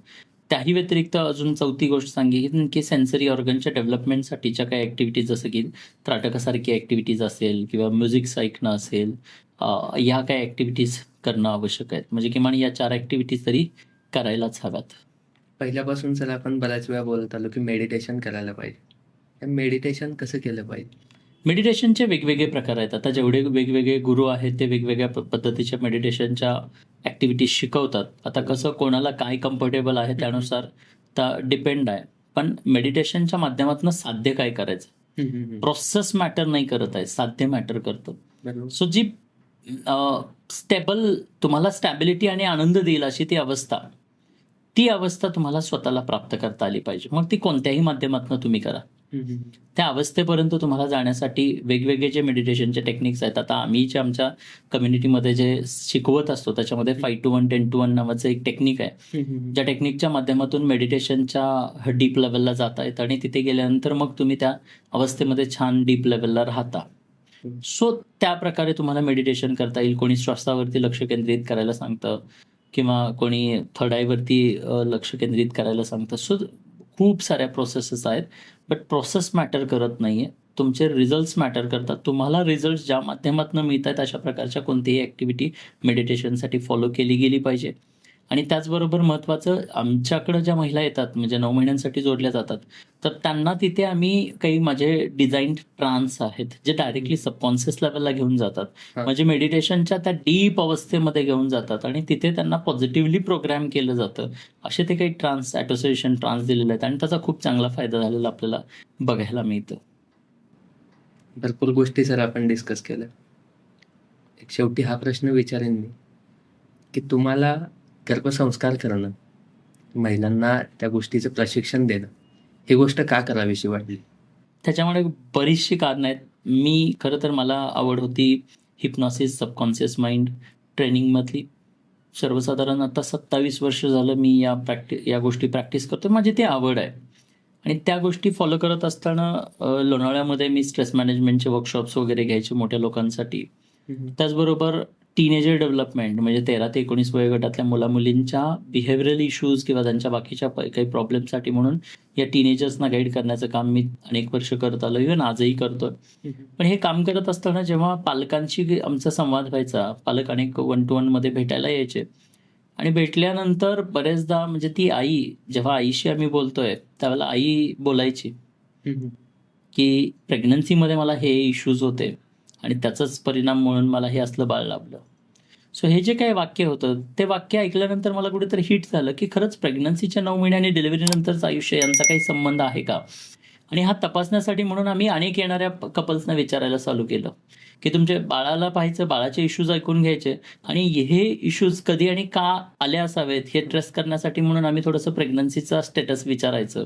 त्याही व्यतिरिक्त अजून चौथी गोष्ट सांगेन की सेन्सरी ऑर्गनच्या डेव्हलपमेंटसाठीच्या काही ॲक्टिव्हिटीज, जसं की त्राटकासारखी ॲक्टिव्हिटीज असेल किंवा म्युझिक्स ऐकणं असेल, ह्या काही ॲक्टिव्हिटीज करणं आवश्यक आहेत. म्हणजे किमान या 4 ॲक्टिव्हिटीज तरी करायलाच हव्यात. पहिल्यापासून चला आपण बऱ्याच वेळा बोलत आलो की मेडिटेशन करायला पाहिजे. मेडिटेशन कसं केलं पाहिजे? मेडिटेशनचे वेगवेगळे प्रकार आहेत. आता जेवढे वेगवेगळे गुरु आहेत ते वेगवेगळ्या पद्धतीच्या मेडिटेशनच्या ॲक्टिव्हिटीज शिकवतात. आता कसं कोणाला काय कम्फर्टेबल आहे त्यानुसार डिपेंड आहे. पण मेडिटेशनच्या माध्यमातून साध्य काय करायचं, प्रोसेस मॅटर नाही करत आहे, साध्य मॅटर करतं. सो जी तुम्हाला स्टॅबिलिटी आणि आनंद देईल अशी ती अवस्था तुम्हाला स्वतःला प्राप्त करता आली पाहिजे. मग ती कोणत्याही माध्यमातून तुम्ही करा. त्या अवस्थेपर्यंत तुम्हाला जाण्यासाठी वेगवेगळे जे मेडिटेशनचे टेक्निक्स आहेत, आता आम्ही जे आमच्या कम्युनिटीमध्ये जे शिकवत असतो त्याच्यामध्ये 5 to 1, 10 to 1 नावाचं एक टेक्निक आहे. ज्या टेक्निकच्या माध्यमातून मेडिटेशनच्या डीप लेवलला जाता येतं आणि तिथे गेल्यानंतर मग तुम्ही त्या अवस्थेमध्ये छान डीप लेवलला राहता. सो त्या प्रकारे तुम्हाला मेडिटेशन करता येईल. कोणी श्वासावरती लक्ष केंद्रित करायला सांगतं किंवा कोणी थर्ड आयवरती लक्ष केंद्रित करायला सांगतं. सो खूप साऱ्या प्रोसेसेस आहेत, बट प्रोसेस मॅटर करत नाही आहे, तुमचे रिझल्ट्स मॅटर करतात. तुम्हाला रिझल्ट्स ज्या माध्यमातून मिळत आहेत अशा प्रकारच्या कोणतीही ॲक्टिव्हिटी मेडिटेशनसाठी फॉलो केली गेली पाहिजे. आणि त्याचबरोबर महत्त्वाचं, आमच्याकडं ज्या महिला येतात म्हणजे 9 महिन्यांसाठी जोडल्या जातात, तर त्यांना तिथे आम्ही काही माझे डिझाईन ट्रान्स आहेत, जे डायरेक्टली सबकॉन्शियस लेव्हलला घेऊन जातात. हां. म्हणजे मेडिटेशनच्या त्या डीप अवस्थेमध्ये घेऊन जातात आणि तिथे त्यांना पॉझिटिव्हली प्रोग्राम केलं जातं. असे ते काही ट्रान्स, ॲसोसिएशन ट्रान्स दिलेले आहेत आणि त्याचा खूप चांगला फायदा झालेला आपल्याला बघायला मिळतं. भरपूर गोष्टी सर आपण डिस्कस केल्या. एक शेवटी हा प्रश्न विचारेन मी, की तुम्हाला गर्भसंस्कार करणं, महिलांना त्या गोष्टीचं प्रशिक्षण देणं, ही गोष्ट का करावीशी वाटली? त्याच्यामुळे बरीचशी कारणं आहेत. मी खरं तर मला आवड होती हिप्नॉसिस, सबकॉन्शियस माइंड ट्रेनिंगमधली. सर्वसाधारण आता 27 वर्ष झालं मी या गोष्टी प्रॅक्टिस करतो. माझी ती आवड आहे आणि त्या गोष्टी फॉलो करत असताना लोणावळ्यामध्ये मी स्ट्रेस मॅनेजमेंटचे वर्कशॉप्स वगैरे घ्यायचे मोठ्या लोकांसाठी. त्याचबरोबर टीनेजर डेव्हलपमेंट म्हणजे 13 ते 19 वयोगटातल्या मुलामुलींच्या बिहेवियरल इश्यूज किंवा त्यांच्या बाकीच्या काही प्रॉब्लेमसाठी म्हणून या टीनेजर्सना गाईड करण्याचं काम मी अनेक वर्ष करत आलो, इव्हन आजही करतोय. पण हे काम करत असताना जेव्हा पालकांशी आमचा संवाद व्हायचा, पालक अनेक 1 to 1 मध्ये भेटायला यायचे आणि भेटल्यानंतर बरेचदा म्हणजे ती आई, जेव्हा आईशी आम्ही बोलतोय त्यावेळेला आई बोलायची की प्रेग्नन्सीमध्ये मला हे इश्यूज होते आणि त्याचाच परिणाम म्हणून मला हे असलं बाळ लाभलं. सो हे जे काही वाक्य होतं, ते वाक्य ऐकल्यानंतर मला कुठेतरी हिट झालं की खरंच प्रेग्नन्सीच्या 9 महिने आणि डिलिव्हरीनंतरचं आयुष्य यांचा काही संबंध आहे का? आणि हा तपासण्यासाठी म्हणून आम्ही अनेक येणाऱ्या कपल्सना विचारायला चालू केलं की तुमच्या बाळाला पाहायचं, बाळाचे इश्यूज ऐकून घ्यायचे आणि हे इश्यूज कधी आणि का आले असावेत हे ट्रेस करण्यासाठी म्हणून आम्ही थोडंसं प्रेग्नन्सीचा स्टेटस विचारायचं.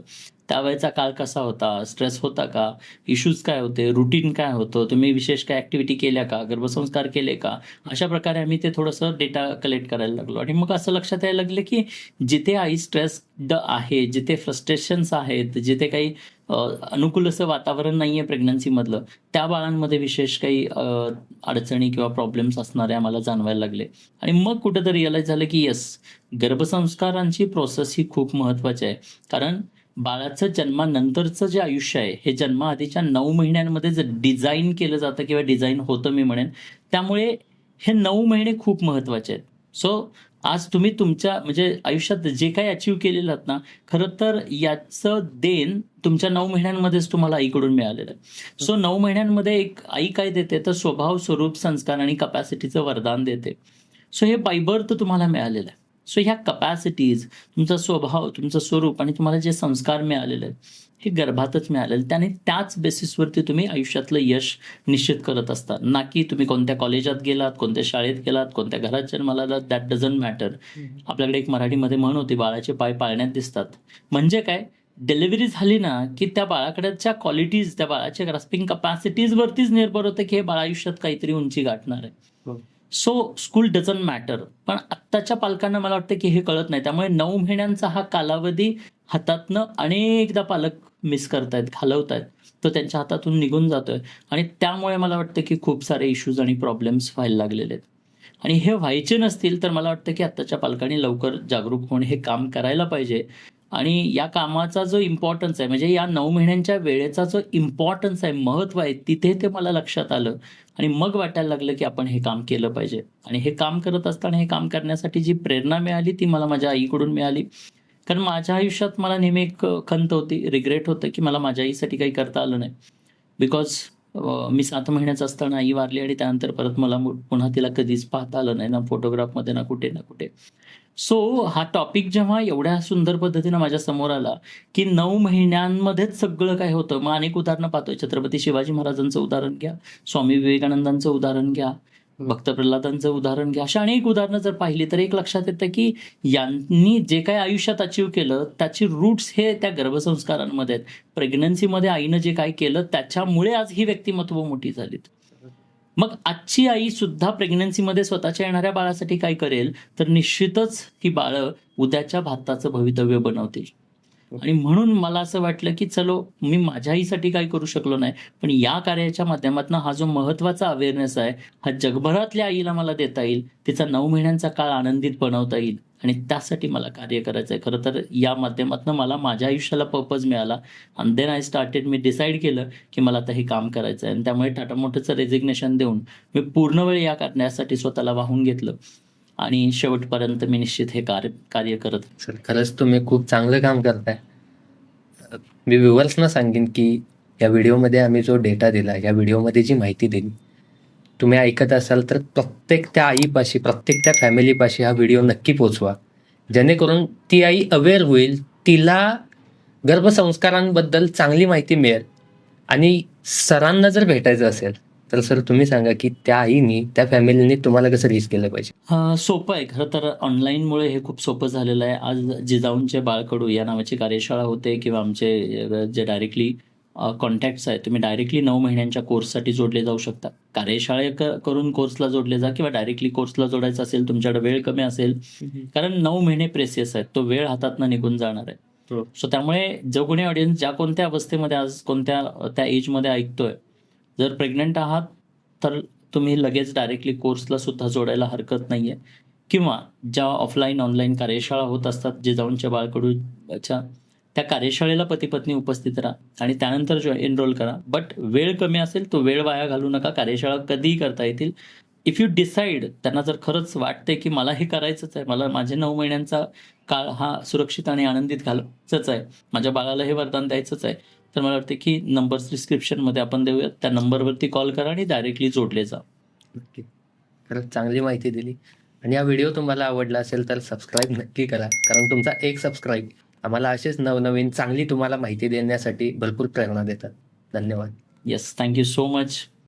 त्यावेळेचा काळ कसा होता, स्ट्रेस होता का, इश्यूज काय होते, रुटीन काय होतं, तुम्ही विशेष काय ॲक्टिव्हिटी केल्या का, गर्भसंस्कार केले का, अशा प्रकारे आम्ही ते थोडंसं डेटा कलेक्ट करायला लागलो. आणि मग असं लक्षात यायला लागलं की जिथे आई स्ट्रेस्ड आहे, जिथे फ्रस्ट्रेशन्स आहेत, जिथे काही अनुकूल असं वातावरण नाही आहे प्रेग्नन्सीमधलं, त्या बाळांमध्ये विशेष काही अडचणी किंवा प्रॉब्लेम्स असणारे आम्हाला जाणवायला लागले. आणि मग कुठेतरी रिअलाईज झालं की येस, गर्भसंस्कारांची प्रोसेस ही खूप महत्त्वाची आहे. कारण बाळाचं जन्मानंतरचं जे आयुष्य आहे हे जन्माआधीच्या 9 महिन्यांमध्ये जे डिझाईन केलं जातं किंवा डिझाईन होतं मी म्हणेन, त्यामुळे हे 9 महिने खूप महत्त्वाचे आहेत. सो आज तुम्ही तुमच्या म्हणजे आयुष्यात जे काही अचीव्ह केलेलं आहात ना, खरं तर याचं देण तुमच्या 9 महिन्यांमध्येच तुम्हाला आईकडून मिळालेलं आहे. सो 9 महिन्यांमध्ये एक आई काय देते तर स्वभाव, स्वरूप, संस्कार आणि कपॅसिटीचं वरदान देते. सो हे बाय बर्थ तुम्हाला मिळालेलं आहे. सो ह्या कपॅसिटीज, तुमचा स्वभाव, तुमचं स्वरूप आणि तुम्हाला जे संस्कार मिळालेले आहेत हे गर्भातच मिळालेलं. त्याने त्याच बेसिसवरती तुम्ही आयुष्यातलं यश निश्चित करत असता. ना की तुम्ही कोणत्या कॉलेजात गेलात, कोणत्या शाळेत गेलात, कोणत्या घरात जन्माला आलात, दॅट डझंट मॅटर. आपल्याकडे एक मराठीमध्ये म्हण होती, बाळाचे पाय पाळण्यात दिसतात. म्हणजे काय, डिलिव्हरी झाली ना की त्या बाळाकडच्या क्वालिटीज, त्या बाळाच्या ग्रास्पिंग कपॅसिटीजवरतीच निर्भर होते की हे बाळ आयुष्यात काहीतरी उंची गाठणार आहे. So school doesn't matter. पण आत्ताच्या पालकांना मला वाटतं की हे कळत नाही. त्यामुळे 9 महिन्यांचा हा कालावधी हातातनं अनेकदा पालक मिस करतायत, घालवतायत. तो त्यांच्या हातातून निघून जातोय आणि त्यामुळे मला वाटतं की खूप सारे इश्यूज आणि प्रॉब्लेम्स व्हायला लागलेले आहेत. आणि हे व्हायचे नसतील तर मला वाटतं की आत्ताच्या पालकांनी लवकर जागरूक होऊन हे काम करायला पाहिजे. आणि या कामाचा जो इम्पॉर्टन्स आहे, म्हणजे या 9 महिन्यांच्या वेळेचा जो इम्पॉर्टन्स आहे, महत्त्व आहे, तिथे ते मला लक्षात आलं. आणि मग वाटायला लागलं की आपण हे काम केलं पाहिजे. आणि हे काम करत असताना हे काम करण्यासाठी जी प्रेरणा मिळाली ती मला माझ्या आईकडून मिळाली. कारण माझ्या आयुष्यात मला नेहमी एक खंत होती, रिग्रेट होतं की मला माझ्या आईसाठी काही करता आलं नाही. बिकॉज मी 7 महिन्याचा असताना आई वारली आणि त्यानंतर परत मला पुन्हा तिला कधीच पाहता आलं नाही, ना फोटोग्राफमध्ये, ना कुठे ना कुठे. सो हा टॉपिक जेव्हा एवढ्या सुंदर पद्धतीनं माझ्या समोर आला की 9 महिन्यांमध्येच सगळं काय होतं. मग अनेक उदाहरणं पाहतोय. छत्रपती शिवाजी महाराजांचं उदाहरण घ्या, स्वामी विवेकानंदांचं उदाहरण घ्या, भक्त प्रल्हादांचं उदाहरण घ्या. अशा अनेक उदाहरणं जर पाहिली तर एक लक्षात येतं की यांनी जे काही आयुष्यात अचीव्ह केलं त्याची रूट्स हे त्या गर्भसंस्कारांमध्ये आहेत. प्रेग्नन्सीमध्ये आईनं जे काय केलं त्याच्यामुळे आज ही व्यक्तिमत्व मोठी झालीत. मग आजची आई सुद्धा प्रेग्नन्सीमध्ये स्वतःच्या येणाऱ्या बाळासाठी काय करेल तर निश्चितच ही बाळं उद्याच्या भारताचं भवितव्य बनवतील. आणि म्हणून मला असं वाटलं की चलो, मी माझ्या आईसाठी काय करू शकलो नाही, पण या कार्याच्या माध्यमातून हा जो महत्त्वाचा अवेअरनेस आहे हा जगभरातल्या आईला मला देता येईल, तिचा 9 महिन्यांचा काळ आनंदित बनवता येईल. आणि त्यासाठी मला कार्य करायचं आहे. खरं तर या माध्यमातून मला माझ्या आयुष्याला पर्पज मिळाला. And then I started. मी डिसाईड केलं की मला आता हे काम करायचं आहे. आणि त्यामुळे टाटा मोटर्सचं रेजिग्नेशन देऊन मी पूर्ण वेळ या करण्यासाठी स्वतःला वाहून घेतलं. आणि शेवटपर्यंत मी निश्चित हे कार्य करत. सर खरंच तुम्ही खूप चांगलं काम करताय. मी व्ह्युअर्सना सांगेन की या व्हिडिओमध्ये आम्ही जो डेटा दिला, या व्हिडिओमध्ये जी माहिती दिली, तुम्ही ऐकत असाल तर प्रत्येक त्या आईपाशी, प्रत्येक त्या फॅमिलीपाशी हा व्हिडिओ नक्की पोचवा. जेणेकरून ती आई अवेअर होईल, तिला गर्भसंस्कारांबद्दल चांगली माहिती मिळेल. आणि सरांना जर भेटायचं असेल तर सर तुम्ही सांगा की त्या आईनी, त्या फॅमिलीने तुम्हाला कसं रीच केलं पाहिजे? सोपं आहे खरं तर. ऑनलाईनमुळे हे खूप सोपं झालेलं आहे. आज जिजाऊंचे बाळकडू या नावाची कार्यशाळा होते किंवा आमचे जे डायरेक्टली कॉन्टॅक्ट्स आहेत, तुम्ही डायरेक्टली 9 महिन्यांच्या कोर्ससाठी जोडले जाऊ शकता. करून कोर्सला जोडले जा किंवा डायरेक्टली कोर्सला जोडायचं असेल, तुमच्याकडे वेळ कमी असेल, कारण 9 महिने प्रेसियस आहेत, तो वेळ हातातनं निघून जाणार आहे. सो त्यामुळे जो कोणी ऑडियन्स ज्या कोणत्या अवस्थेमध्ये आज कोणत्या त्या एजमध्ये ऐकतोय, जर प्रेग्नंट आहात तर तुम्ही लगेच डायरेक्टली कोर्सला सुद्धा जोडायला हरकत नाहीये. किंवा ज्या ऑफलाईन ऑनलाईन कार्यशाळा होत असतात जिजाऊंच्या बाळकडूच्या, त्या कार्यशाळेला पती पत्नी उपस्थित राहा आणि त्यानंतर एनरोल करा. बट वेळ कमी असेल तो वेळ वाया घालू नका. कार्यशाळा कधीही करता येतील. इफ यू डिसाईड, त्यांना जर खरंच वाटतंय की मला हे करायचंच आहे, मला माझे 9 महिन्यांचा काळ हा सुरक्षित आणि आनंदित घालवायचाच आहे, माझ्या बाळाला हे वरदान द्यायचंच आहे, तर मला वाटतं की नंबर्स डिस्क्रिप्शनमध्ये आपण देऊयात. त्या नंबरवरती कॉल करा आणि डायरेक्टली जोडले जा. नक्की. खरंच चांगली माहिती दिली. आणि हा व्हिडिओ तुम्हाला आवडला असेल तर सबस्क्राईब नक्की करा. कारण तुमचा एक सबस्क्राईब आम्हाला असेच नवनवीन चांगली तुम्हाला माहिती देण्यासाठी भरपूर प्रेरणा देतात. धन्यवाद. Yes, thank you so much.